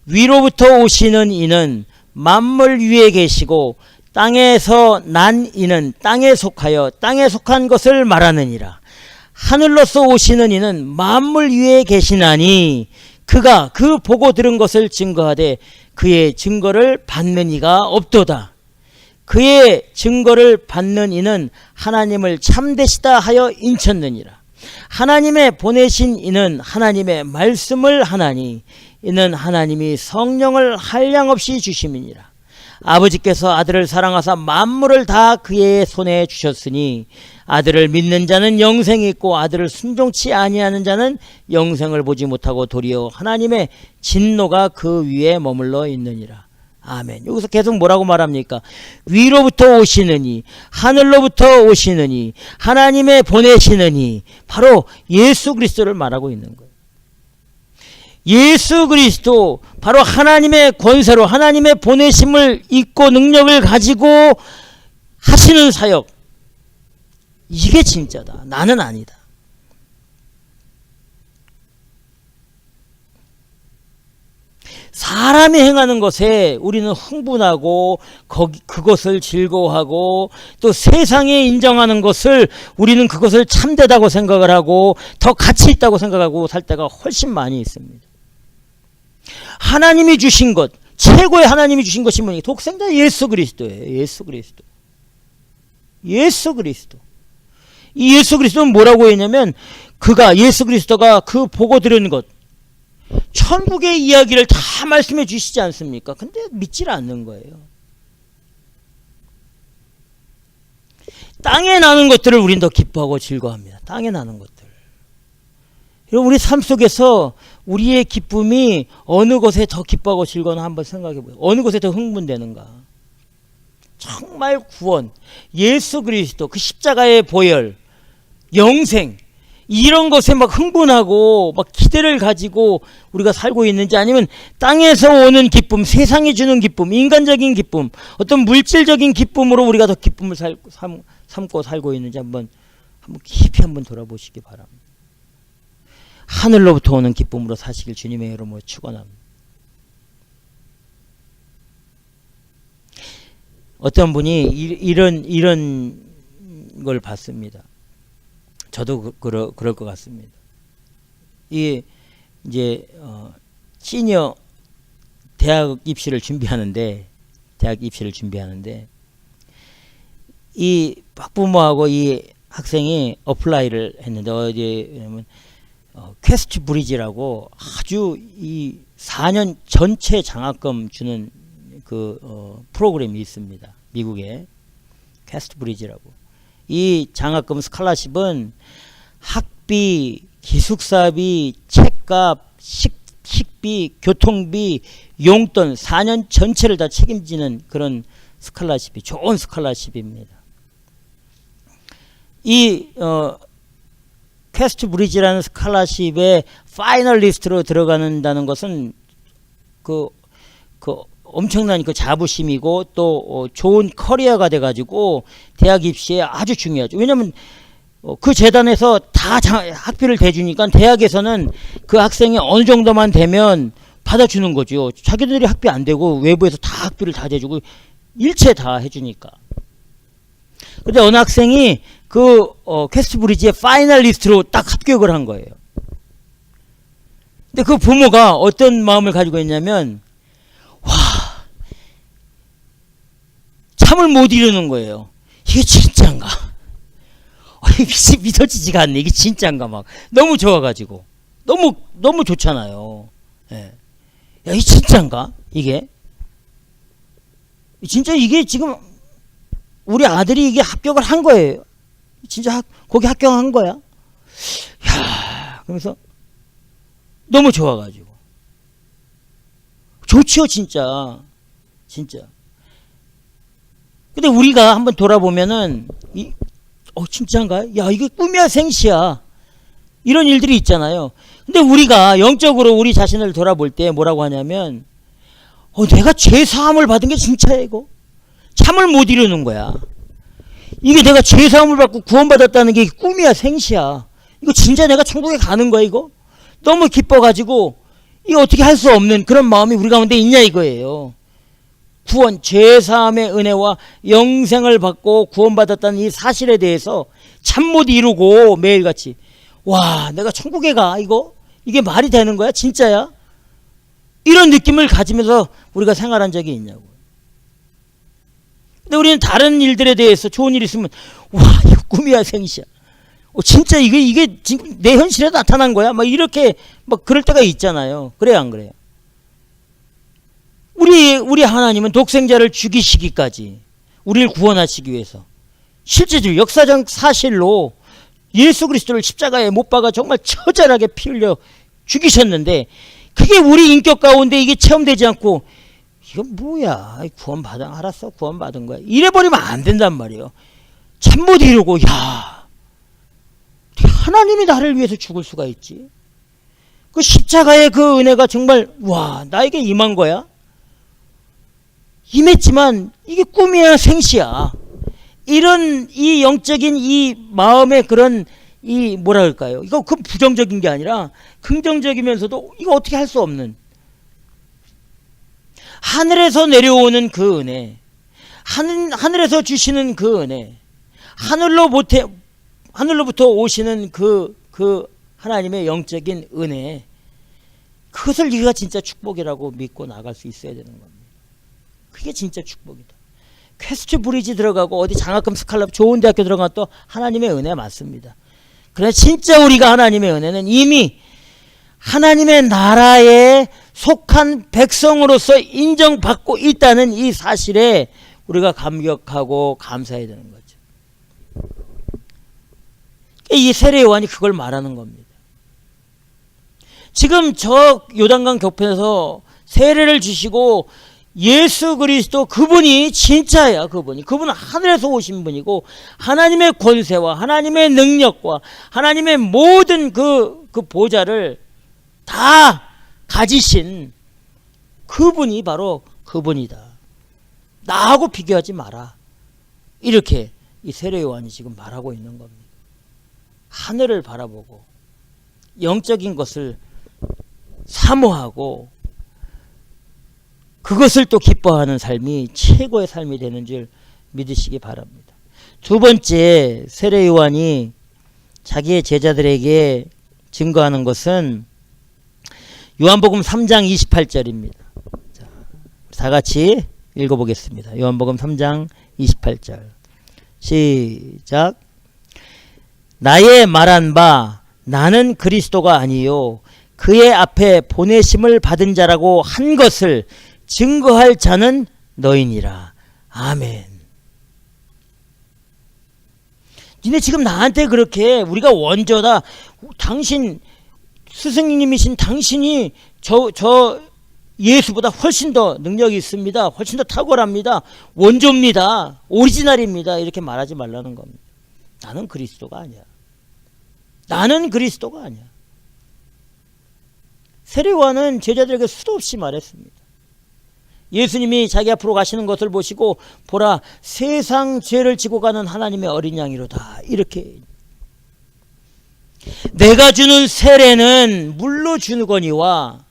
위로부터 오시는 이는 만물 위에 계시고 땅에서 난 이는 땅에 속하여 땅에 속한 것을 말하느니라. 하늘로서 오시는 이는 만물 위에 계시나니 그가 그 보고 들은 것을 증거하되 그의 증거를 받는 이가 없도다. 그의 증거를 받는 이는 하나님을 참되시다 하여 인쳤느니라. 하나님의 보내신 이는 하나님의 말씀을 하나니 이는 하나님이 성령을 한량없이 주심이니라. 아버지께서 아들을 사랑하사 만물을 다 그의 손에 주셨으니 아들을 믿는 자는 영생이 있고 아들을 순종치 아니하는 자는 영생을 보지 못하고 도리어 하나님의 진노가 그 위에 머물러 있느니라. 아멘. 여기서 계속 뭐라고 말합니까? 위로부터 오시느니, 하늘로부터 오시느니, 하나님의 보내시느니, 바로 예수 그리스도를 말하고 있는 거예요. 예수 그리스도, 바로 하나님의 권세로 하나님의 보내심을 입고 능력을 가지고 하시는 사역, 이게 진짜다. 나는 아니다. 사람이 행하는 것에 우리는 흥분하고 그것을 즐거워하고, 또 세상에 인정하는 것을 우리는 그것을 참되다고 생각을 하고 더 가치 있다고 생각하고 살 때가 훨씬 많이 있습니다. 하나님이 주신 것, 최고의 하나님이 주신 것이 뭐니? 독생자 예수 그리스도예요. 예수 그리스도. 예수 그리스도. 이 예수 그리스도는 뭐라고 했냐면, 예수 그리스도가 그 보고 들은 것, 천국의 이야기를 다 말씀해 주시지 않습니까? 근데 믿질 않는 거예요. 땅에 나는 것들을 우린 더 기뻐하고 즐거워합니다. 땅에 나는 것들. 여러분, 우리 삶 속에서 우리의 기쁨이 어느 것에 더 기뻐하고 즐거워하나 한번 생각해 보세요. 어느 것에 더 흥분되는가? 정말 구원, 예수 그리스도, 그 십자가의 보혈, 영생, 이런 것에 막 흥분하고 막 기대를 가지고 우리가 살고 있는지, 아니면 땅에서 오는 기쁨, 세상이 주는 기쁨, 인간적인 기쁨, 어떤 물질적인 기쁨으로 우리가 더 기쁨을 삼고 살고 있는지 한번 깊이 한번 돌아보시기 바랍니다. 하늘로부터 오는 기쁨으로 사시길 주님의 이름으로 축원합니다. 어떤 분이 이런 걸 봤습니다. 저도 그럴 것 같습니다. 이제 시니어 대학 입시를 준비하는데 이 학부모하고 이 학생이 어플라이를 했는데, 어디냐면 퀘스트 브리지라고 아주 이 4년 전체 장학금 주는 프로그램이 있습니다. 미국에 퀘스트 브리지라고. 이 장학금 스칼라십은 학비, 기숙사비, 책값, 식비, 교통비, 용돈 4년 전체를 다 책임지는 그런 스칼라십이, 좋은 스칼라십입니다. 이 퀘스트 브리지라는 스칼라십의 파이널리스트로 들어간다는 것은 엄청난 자부심이고, 또 좋은 커리어가 돼가지고 대학 입시에 아주 중요하죠. 왜냐하면 그 재단에서 다 학비를 대주니까 대학에서는 그 학생이 어느 정도만 되면 받아주는 거죠. 자기들이 학비 안 되고 외부에서 다 학비를 다 대주고 일체 다 해주니까. 근데 어느 학생이 퀘스트 브리지의 파이널리스트로 딱 합격을 한 거예요. 근데 그 부모가 어떤 마음을 가지고 있냐면, 와, 참을 못 이루는 거예요. 이게 진짜인가? 이게 믿어지지가 않네. 이게 진짜인가? 막 너무 좋아가지고 너무 좋잖아요. 예. 야, 이게 진짜인가? 이게 진짜 이게 지금 우리 아들이 이게 합격을 한 거예요. 진짜 거기 합격한 거야. 야, 그러면서 너무 좋아가지고 좋죠, 진짜. 근데 우리가 한번 돌아보면은 진짜인가? 야, 이게 꿈이야 생시야. 이런 일들이 있잖아요. 근데 우리가 영적으로 우리 자신을 돌아볼 때 뭐라고 하냐면, 내가 죄 사함을 받은 게 진짜야 이거. 참을 못 이루는 거야. 이게 내가 죄 사함을 받고 구원받았다는 게 꿈이야 생시야. 이거 진짜 내가 천국에 가는 거야 이거. 너무 기뻐가지고 이거 어떻게 할 수 없는 그런 마음이 우리 가운데 있냐 이거예요. 구원, 죄사함의 은혜와 영생을 받고 구원받았다는 이 사실에 대해서 참 못 이루고 매일같이, 와, 내가 천국에 가 이거? 이게 말이 되는 거야? 진짜야? 이런 느낌을 가지면서 우리가 생활한 적이 있냐고. 근데 우리는 다른 일들에 대해서 좋은 일 있으면, 와, 이거 꿈이야 생시야. 진짜 이게 지금 내 현실에 나타난 거야? 막 이렇게 막 그럴 때가 있잖아요. 그래요, 안 그래요? 우리 하나님은 독생자를 죽이시기까지 우리를 구원하시기 위해서 실제적 역사적 사실로 예수 그리스도를 십자가에 못 박아 정말 처절하게 피 흘려 죽이셨는데, 그게 우리 인격 가운데 이게 체험되지 않고, 이건 뭐야, 알았어, 구원받은 거야, 이래버리면 안 된단 말이에요. 참 못 이루고, 야, 하나님이 나를 위해서 죽을 수가 있지. 그 십자가의 그 은혜가 정말, 와, 나에게 임한 거야. 임했지만 이게 꿈이야 생시야. 이런 이 영적인 이 마음의 그런 이 뭐라 할까요? 이거 그 부정적인 게 아니라 긍정적이면서도 이거 어떻게 할 수 없는, 하늘에서 내려오는 그 은혜, 하늘에서 주시는 그 은혜, 하늘로부터 오시는 그 하나님의 영적인 은혜, 그것을 우리가 진짜 축복이라고 믿고 나갈 수 있어야 되는 겁니다. 그게 진짜 축복이다. 퀘스트 브리지 들어가고 어디 장학금 스칼럽 좋은 대학교 들어가면 또 하나님의 은혜 맞습니다. 그러나 진짜 우리가 하나님의 은혜는 이미 하나님의 나라에 속한 백성으로서 인정받고 있다는 이 사실에 우리가 감격하고 감사해야 되는 거죠. 이 세례 요한이 그걸 말하는 겁니다. 지금 저 요단강 격편에서 세례를 주시고 예수 그리스도 그분이 진짜야. 그분은 하늘에서 오신 분이고 하나님의 권세와 하나님의 능력과 하나님의 모든 그 보좌를 다 가지신 그분이 바로 그분이다. 나하고 비교하지 마라. 이렇게 이 세례 요한이 지금 말하고 있는 겁니다. 하늘을 바라보고 영적인 것을 사모하고 그것을 또 기뻐하는 삶이 최고의 삶이 되는 줄 믿으시기 바랍니다. 두 번째, 세례 요한이 자기의 제자들에게 증거하는 것은 요한복음 3장 28절입니다. 자, 다 같이 읽어보겠습니다. 요한복음 3장 28절 시작. 나의 말한 바 나는 그리스도가 아니요 그의 앞에 보내심을 받은 자라고 한 것을 증거할 자는 너희니라. 아멘. 니네 지금 나한테 그렇게 우리가 원조다, 당신 스승님이신 당신이 저 예수보다 훨씬 더 능력이 있습니다, 훨씬 더 탁월합니다, 원조입니다, 오리지널입니다, 이렇게 말하지 말라는 겁니다. 나는 그리스도가 아니야. 나는 그리스도가 아니야. 세례 요한은 제자들에게 수도 없이 말했습니다. 예수님이 자기 앞으로 가시는 것을 보시고 보라 세상 죄를 지고 가는 하나님의 어린 양이로다. 이렇게 내가 주는 세례는 물로 주거니와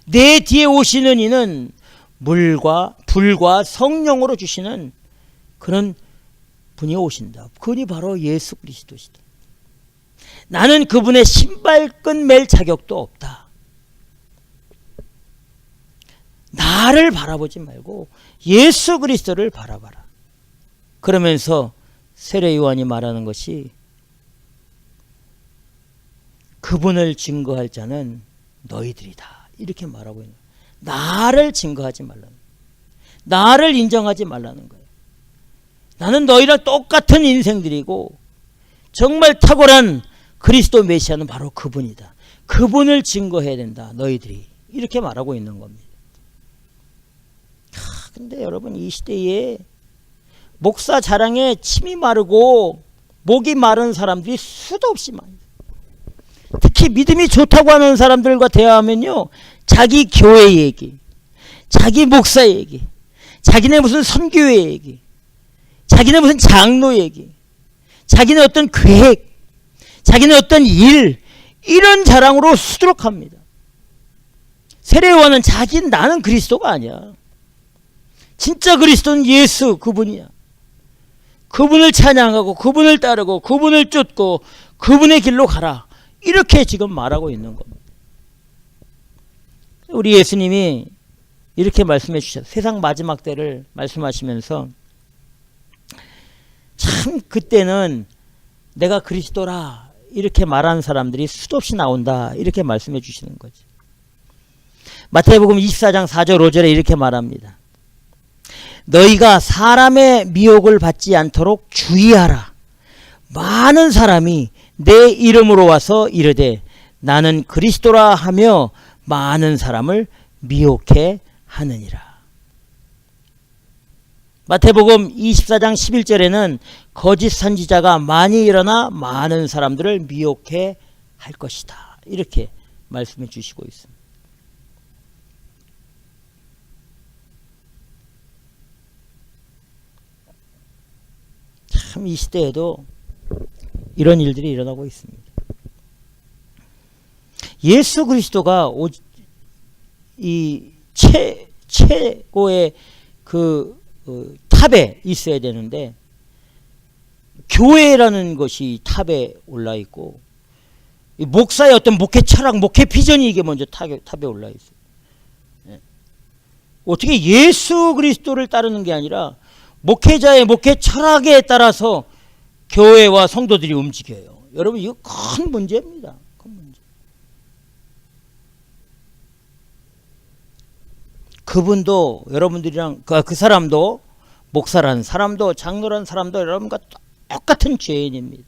내 뒤에 오시는 이는 물과 불과 성령으로 주시는 그런 분이 오신다. 그분이 바로 예수 그리스도시다. 나는 그분의 신발끈 맬 자격도 없다. 나를 바라보지 말고 예수 그리스도를 바라봐라. 그러면서 세례 요한이 말하는 것이 그분을 증거할 자는 너희들이다. 이렇게 말하고 있는 거예요. 나를 증거하지 말라는 거예요. 나를 인정하지 말라는 거예요. 나는 너희랑 똑같은 인생들이고 정말 탁월한 그리스도 메시아는 바로 그분이다. 그분을 증거해야 된다. 너희들이. 이렇게 말하고 있는 겁니다. 근데 여러분 이 시대에 목사 자랑에 침이 마르고 목이 마른 사람들이 수도 없이 많아요. 특히 믿음이 좋다고 하는 사람들과 대화하면요. 자기 교회 얘기, 자기 목사 얘기, 자기네 무슨 선교회 얘기, 자기네 무슨 장로 얘기, 자기네 어떤 계획, 자기네 어떤 일, 이런 자랑으로 수두룩합니다. 세례요한은 나는 그리스도가 아니야. 진짜 그리스도는 예수 그분이야. 그분을 찬양하고 그분을 따르고 그분을 쫓고 그분의 길로 가라. 이렇게 지금 말하고 있는 겁니다. 우리 예수님이 이렇게 말씀해 주셨어요. 세상 마지막 때를 말씀하시면서 참 그때는 내가 그리스도라 이렇게 말하는 사람들이 수도 없이 나온다. 이렇게 말씀해 주시는 거죠. 마태복음 24장 4절 5절에 이렇게 말합니다. 너희가 사람의 미혹을 받지 않도록 주의하라. 많은 사람이 내 이름으로 와서 이르되 나는 그리스도라 하며 많은 사람을 미혹해 하느니라. 마태복음 24장 11절에는 거짓 선지자가 많이 일어나 많은 사람들을 미혹해 할 것이다. 이렇게 말씀해 주시고 있습니다. 참 이 시대에도 이런 일들이 일어나고 있습니다. 예수 그리스도가 이 최고의 그 탑에 있어야 되는데 교회라는 것이 탑에 올라 있고 이 목사의 어떤 목회 철학, 목회 비전이 이게 먼저 탑에 올라 있어요. 어떻게 예수 그리스도를 따르는 게 아니라 목회자의 목회 철학에 따라서 교회와 성도들이 움직여요. 여러분 이거 큰 문제입니다. 큰 문제. 그분도 여러분들이랑 그 사람도 목사라는 사람도 장로라는 사람도 여러분과 똑같은 죄인입니다.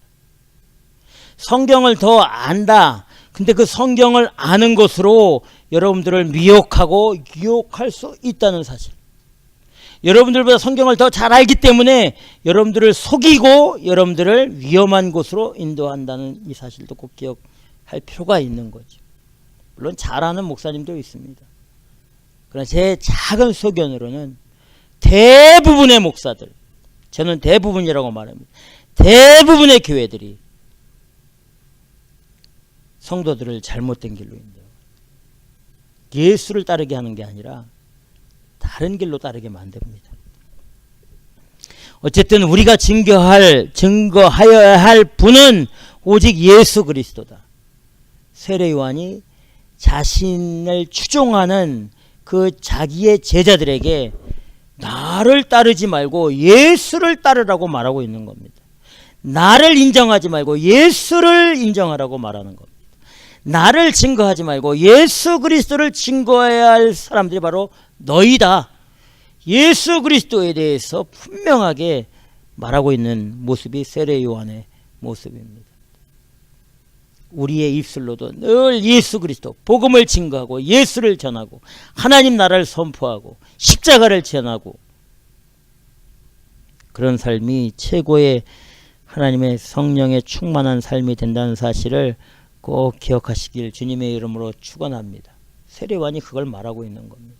성경을 더 안다. 근데 그 성경을 아는 것으로 여러분들을 미혹하고 유혹할 수 있다는 사실. 여러분들보다 성경을 더 잘 알기 때문에 여러분들을 속이고 여러분들을 위험한 곳으로 인도한다는 이 사실도 꼭 기억할 필요가 있는 거죠. 물론 잘 아는 목사님도 있습니다. 그러나 제 작은 소견으로는 대부분의 목사들, 저는 대부분이라고 말합니다. 대부분의 교회들이 성도들을 잘못된 길로 인도해요. 예수를 따르게 하는 게 아니라 다른 길로 따르게 만듭니다. 어쨌든 우리가 증거하여야 할 분은 오직 예수 그리스도다. 세례 요한이 자신을 추종하는 그 자기의 제자들에게 나를 따르지 말고 예수를 따르라고 말하고 있는 겁니다. 나를 인정하지 말고 예수를 인정하라고 말하는 겁니다. 나를 증거하지 말고 예수 그리스도를 증거해야 할 사람들이 바로 너희다. 예수 그리스도에 대해서 분명하게 말하고 있는 모습이 세례 요한의 모습입니다. 우리의 입술로도 늘 예수 그리스도 복음을 증거하고 예수를 전하고 하나님 나라를 선포하고 십자가를 전하고 그런 삶이 최고의 하나님의 성령에 충만한 삶이 된다는 사실을 꼭 기억하시길 주님의 이름으로 축원합니다. 세례 요한이 그걸 말하고 있는 겁니다.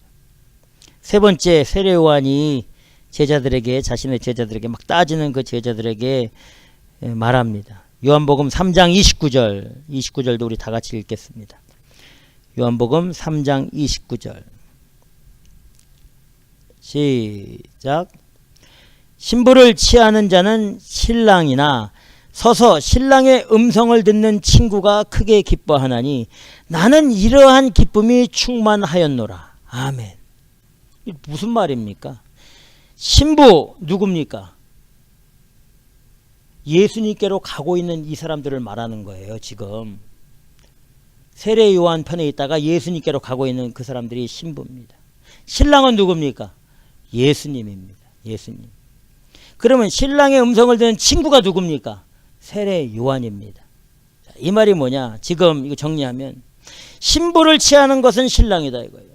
세 번째, 세례 요한이 제자들에게, 자신의 제자들에게 막 따지는 그 제자들에게 말합니다. 요한복음 3장 29절도 우리 다 같이 읽겠습니다. 요한복음 3장 29절 시작. 신부를 취하는 자는 신랑이나 서서 신랑의 음성을 듣는 친구가 크게 기뻐하나니 나는 이러한 기쁨이 충만하였노라. 아멘. 이게 무슨 말입니까? 신부 누굽니까? 예수님께로 가고 있는 이 사람들을 말하는 거예요. 지금 세례 요한 편에 있다가 예수님께로 가고 있는 그 사람들이 신부입니다. 신랑은 누굽니까? 예수님입니다. 예수님. 그러면 신랑의 음성을 듣는 친구가 누굽니까? 세례 요한입니다. 자, 이 말이 뭐냐? 지금 이거 정리하면 신부를 취하는 것은 신랑이다 이거예요.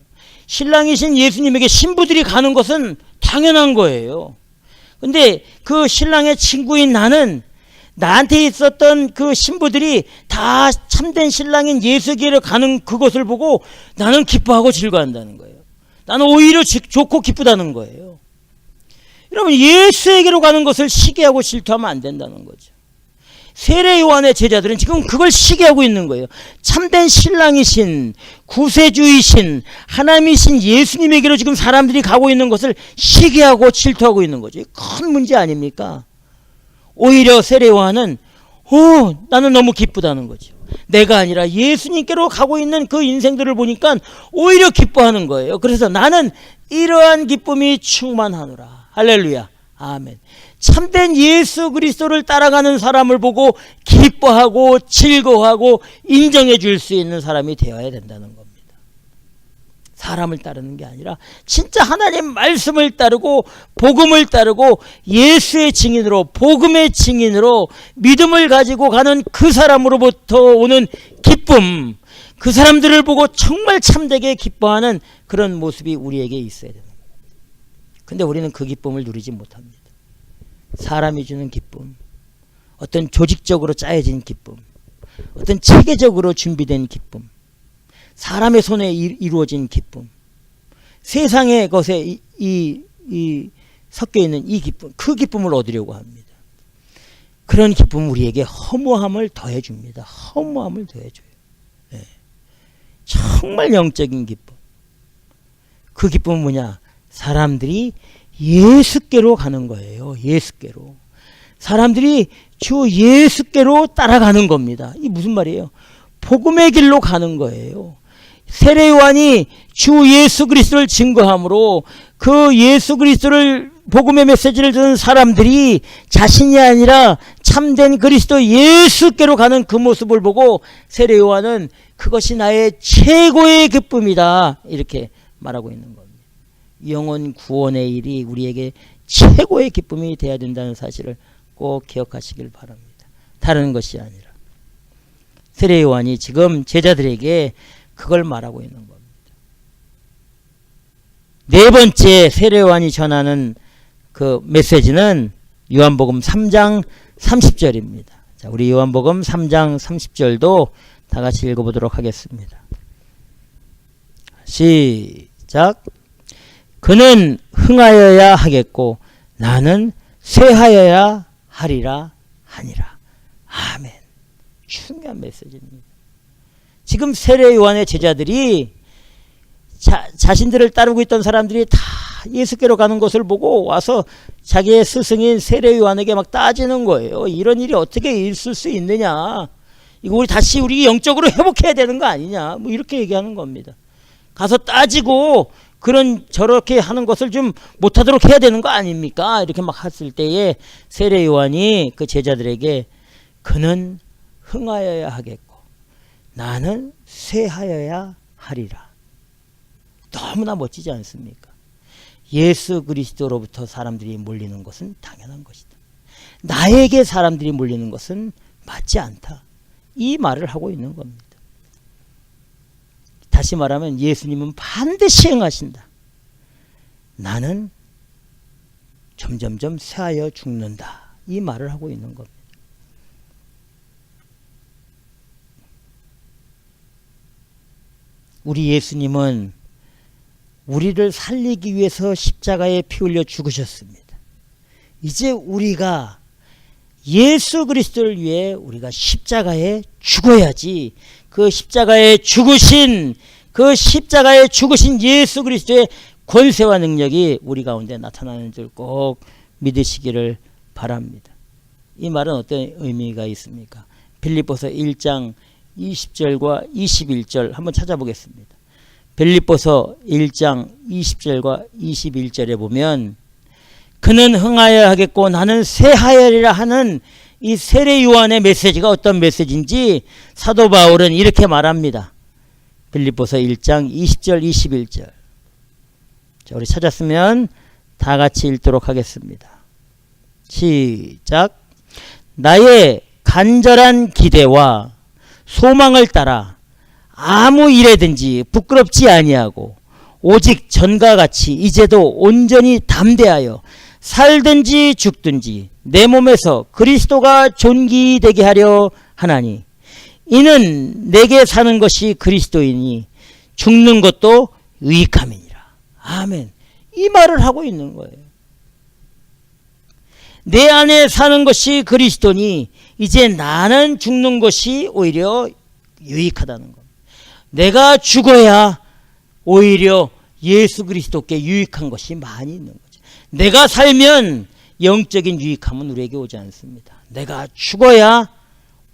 신랑이신 예수님에게 신부들이 가는 것은 당연한 거예요. 근데 그 신랑의 친구인 나는 나한테 있었던 그 신부들이 다 참된 신랑인 예수에게로 가는 그것을 보고 나는 기뻐하고 즐거워한다는 거예요. 나는 오히려 좋고 기쁘다는 거예요. 여러분, 예수에게로 가는 것을 시기하고 질투하면 안 된다는 거죠. 세례 요한의 제자들은 지금 그걸 시기하고 있는 거예요. 참된 신랑이신 구세주이신 하나님이신 예수님에게로 지금 사람들이 가고 있는 것을 시기하고 질투하고 있는 거죠. 큰 문제 아닙니까? 오히려 세례 요한은 나는 너무 기쁘다는 거죠. 내가 아니라 예수님께로 가고 있는 그 인생들을 보니까 오히려 기뻐하는 거예요. 그래서 나는 이러한 기쁨이 충만하노라. 할렐루야. 아멘. 참된 예수 그리스도를 따라가는 사람을 보고 기뻐하고 즐거워하고 인정해 줄 수 있는 사람이 되어야 된다는 겁니다. 사람을 따르는 게 아니라 진짜 하나님 말씀을 따르고 복음을 따르고 예수의 증인으로 복음의 증인으로 믿음을 가지고 가는 그 사람으로부터 오는 기쁨, 그 사람들을 보고 정말 참되게 기뻐하는 그런 모습이 우리에게 있어야 되는 겁니다. 근데 우리는 그 기쁨을 누리지 못합니다. 사람이 주는 기쁨, 어떤 조직적으로 짜여진 기쁨, 어떤 체계적으로 준비된 기쁨, 사람의 손에 이루어진 기쁨, 세상의 것에 섞여 있는 이 기쁨, 그 기쁨을 얻으려고 합니다. 그런 기쁨은 우리에게 허무함을 더해줍니다. 허무함을 더해줘요. 네. 정말 영적인 기쁨. 그 기쁨은 뭐냐? 사람들이 예수께로 가는 거예요. 예수께로. 사람들이 주 예수께로 따라가는 겁니다. 이게 무슨 말이에요? 복음의 길로 가는 거예요. 세례 요한이 주 예수 그리스도를 증거함으로 그 예수 그리스도를 복음의 메시지를 듣는 사람들이 자신이 아니라 참된 그리스도 예수께로 가는 그 모습을 보고 세례 요한은 그것이 나의 최고의 기쁨이다 이렇게 말하고 있는 겁니다. 영혼 구원의 일이 우리에게 최고의 기쁨이 되어야 된다는 사실을 꼭 기억하시길 바랍니다. 다른 것이 아니라 세례 요한이 지금 제자들에게 그걸 말하고 있는 겁니다. 네 번째 세례 요한이 전하는 그 메시지는 요한복음 3장 30절입니다. 자, 우리 요한복음 3장 30절도 다 같이 읽어보도록 하겠습니다. 시작. 그는 흥하여야 하겠고 나는 쇠하여야 하리라 하니라. 아멘. 중요한 메시지입니다. 지금 세례 요한의 제자들이 자신들을 따르고 있던 사람들이 다 예수께로 가는 것을 보고 와서 자기의 스승인 세례 요한에게 막 따지는 거예요. 이런 일이 어떻게 있을 수 있느냐. 이거 우리 영적으로 회복해야 되는 거 아니냐. 뭐 이렇게 얘기하는 겁니다. 가서 따지고 저렇게 하는 것을 좀 못하도록 해야 되는 거 아닙니까? 이렇게 막 했을 때에 세례 요한이 그 제자들에게 그는 흥하여야 하겠고 나는 쇠하여야 하리라. 너무나 멋지지 않습니까? 예수 그리스도로부터 사람들이 몰리는 것은 당연한 것이다. 나에게 사람들이 몰리는 것은 맞지 않다. 이 말을 하고 있는 겁니다. 다시 말하면 예수님은 반드시 행하신다. 나는 점점점 쇠하여 죽는다. 이 말을 하고 있는 겁니다. 우리 예수님은 우리를 살리기 위해서 십자가에 피 흘려 죽으셨습니다. 이제 우리가 예수 그리스도를 위해 우리가 십자가에 죽어야지 그 십자가에 죽으신 예수 그리스도의 권세와 능력이 우리 가운데 나타나는 줄 꼭 믿으시기를 바랍니다. 이 말은 어떤 의미가 있습니까? 빌립보서 1장 20절과 21절 한번 찾아보겠습니다. 빌립보서 1장 20절과 21절에 보면 그는 흥하여야 하겠고 나는 쇠하여리라 하는 이 세례 요한의 메시지가 어떤 메시지인지 사도 바울은 이렇게 말합니다. 빌립보서 1장 20절 21절. 자, 우리 찾았으면 다 같이 읽도록 하겠습니다. 시작. 나의 간절한 기대와 소망을 따라 아무 일에든지 부끄럽지 아니하고 오직 전과 같이 이제도 온전히 담대하여 살든지 죽든지 내 몸에서 그리스도가 존귀되게 하려 하나니 이는 내게 사는 것이 그리스도이니 죽는 것도 유익함이니라. 아멘. 이 말을 하고 있는 거예요. 내 안에 사는 것이 그리스도니 이제 나는 죽는 것이 오히려 유익하다는 겁니다. 내가 죽어야 오히려 예수 그리스도께 유익한 것이 많이 있는 거죠. 내가 살면 영적인 유익함은 우리에게 오지 않습니다. 내가 죽어야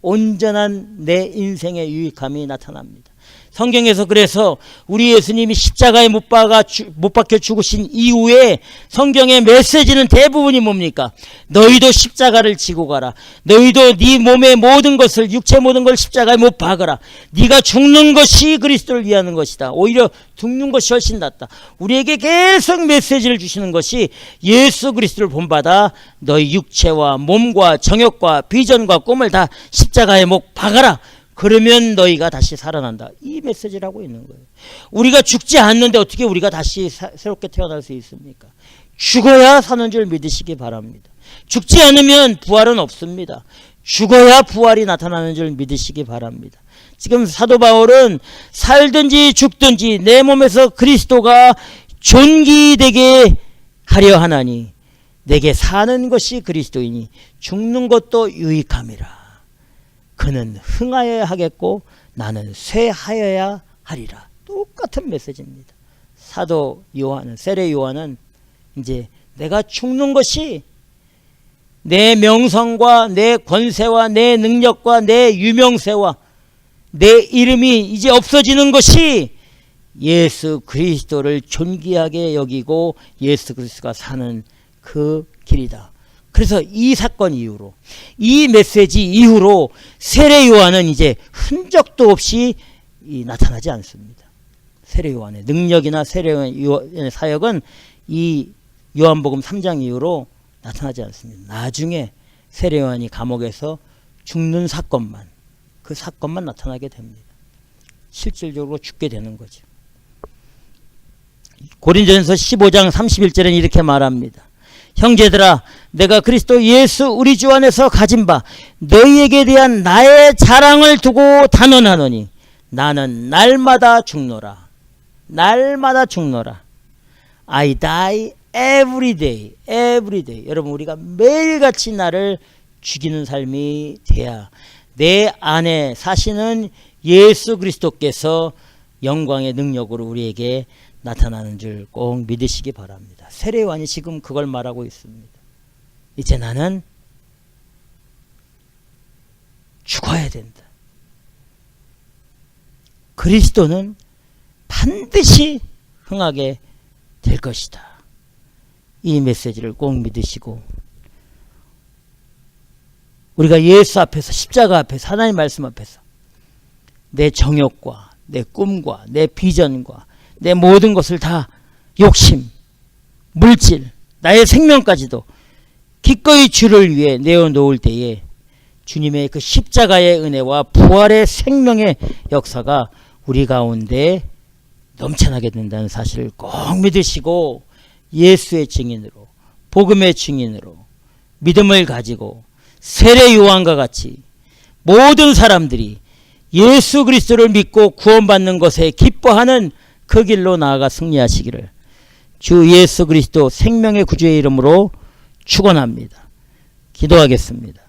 온전한 내 인생의 유익함이 나타납니다. 성경에서 그래서 우리 예수님이 십자가에 못 박혀 죽으신 이후에 성경의 메시지는 대부분이 뭡니까? 너희도 십자가를 지고 가라. 너희도 네 몸의 모든 것을 육체 모든 걸 십자가에 못 박아라. 네가 죽는 것이 그리스도를 위하는 것이다. 오히려 죽는 것이 훨씬 낫다. 우리에게 계속 메시지를 주시는 것이 예수 그리스도를 본받아 너희 육체와 몸과 정욕과 비전과 꿈을 다 십자가에 못 박아라. 그러면 너희가 다시 살아난다. 이 메시지를 하고 있는 거예요. 우리가 죽지 않는데 어떻게 우리가 다시 새롭게 태어날 수 있습니까? 죽어야 사는 줄 믿으시기 바랍니다. 죽지 않으면 부활은 없습니다. 죽어야 부활이 나타나는 줄 믿으시기 바랍니다. 지금 사도 바울은 살든지 죽든지 내 몸에서 그리스도가 존귀되게 하려 하나니 내게 사는 것이 그리스도이니 죽는 것도 유익함이라. 그는 흥하여야 하겠고 나는 쇠하여야 하리라. 똑같은 메시지입니다. 사도 요한은, 세례 요한은 이제 내가 죽는 것이 내 명성과 내 권세와 내 능력과 내 유명세와 내 이름이 이제 없어지는 것이 예수 그리스도를 존귀하게 여기고 예수 그리스도가 사는 그 길이다. 그래서 이 사건 이후로, 이 메시지 이후로 세례 요한은 이제 흔적도 없이 나타나지 않습니다. 세례 요한의 능력이나 세례 요한의 사역은 이 요한복음 3장 이후로 나타나지 않습니다. 나중에 세례 요한이 감옥에서 죽는 사건만, 그 사건만 나타나게 됩니다. 실질적으로 죽게 되는 거죠. 고린도전서 15장 31절에는 이렇게 말합니다. 형제들아, 내가 그리스도 예수 우리 주 안에서 가진 바 너희에게 대한 나의 자랑을 두고 단언하노니 나는 날마다 죽노라. 날마다 죽노라. I die every day, every day. 여러분, 우리가 매일같이 나를 죽이는 삶이 돼야 내 안에 사시는 예수 그리스도께서 영광의 능력으로 우리에게 나타나는 줄 꼭 믿으시기 바랍니다. 세례 요한이 지금 그걸 말하고 있습니다. 이제 나는 죽어야 된다. 그리스도는 반드시 흥하게 될 것이다. 이 메시지를 꼭 믿으시고 우리가 예수 앞에서, 십자가 앞에서, 하나님 말씀 앞에서 내 정욕과 내 꿈과 내 비전과 내 모든 것을 다 욕심, 물질, 나의 생명까지도 기꺼이 주를 위해 내어놓을 때에 주님의 그 십자가의 은혜와 부활의 생명의 역사가 우리 가운데 넘쳐나게 된다는 사실을 꼭 믿으시고 예수의 증인으로, 복음의 증인으로 믿음을 가지고 세례 요한과 같이 모든 사람들이 예수 그리스도를 믿고 구원받는 것에 기뻐하는 그 길로 나아가 승리하시기를 주 예수 그리스도 생명의 구주의 이름으로 축원합니다. 기도하겠습니다.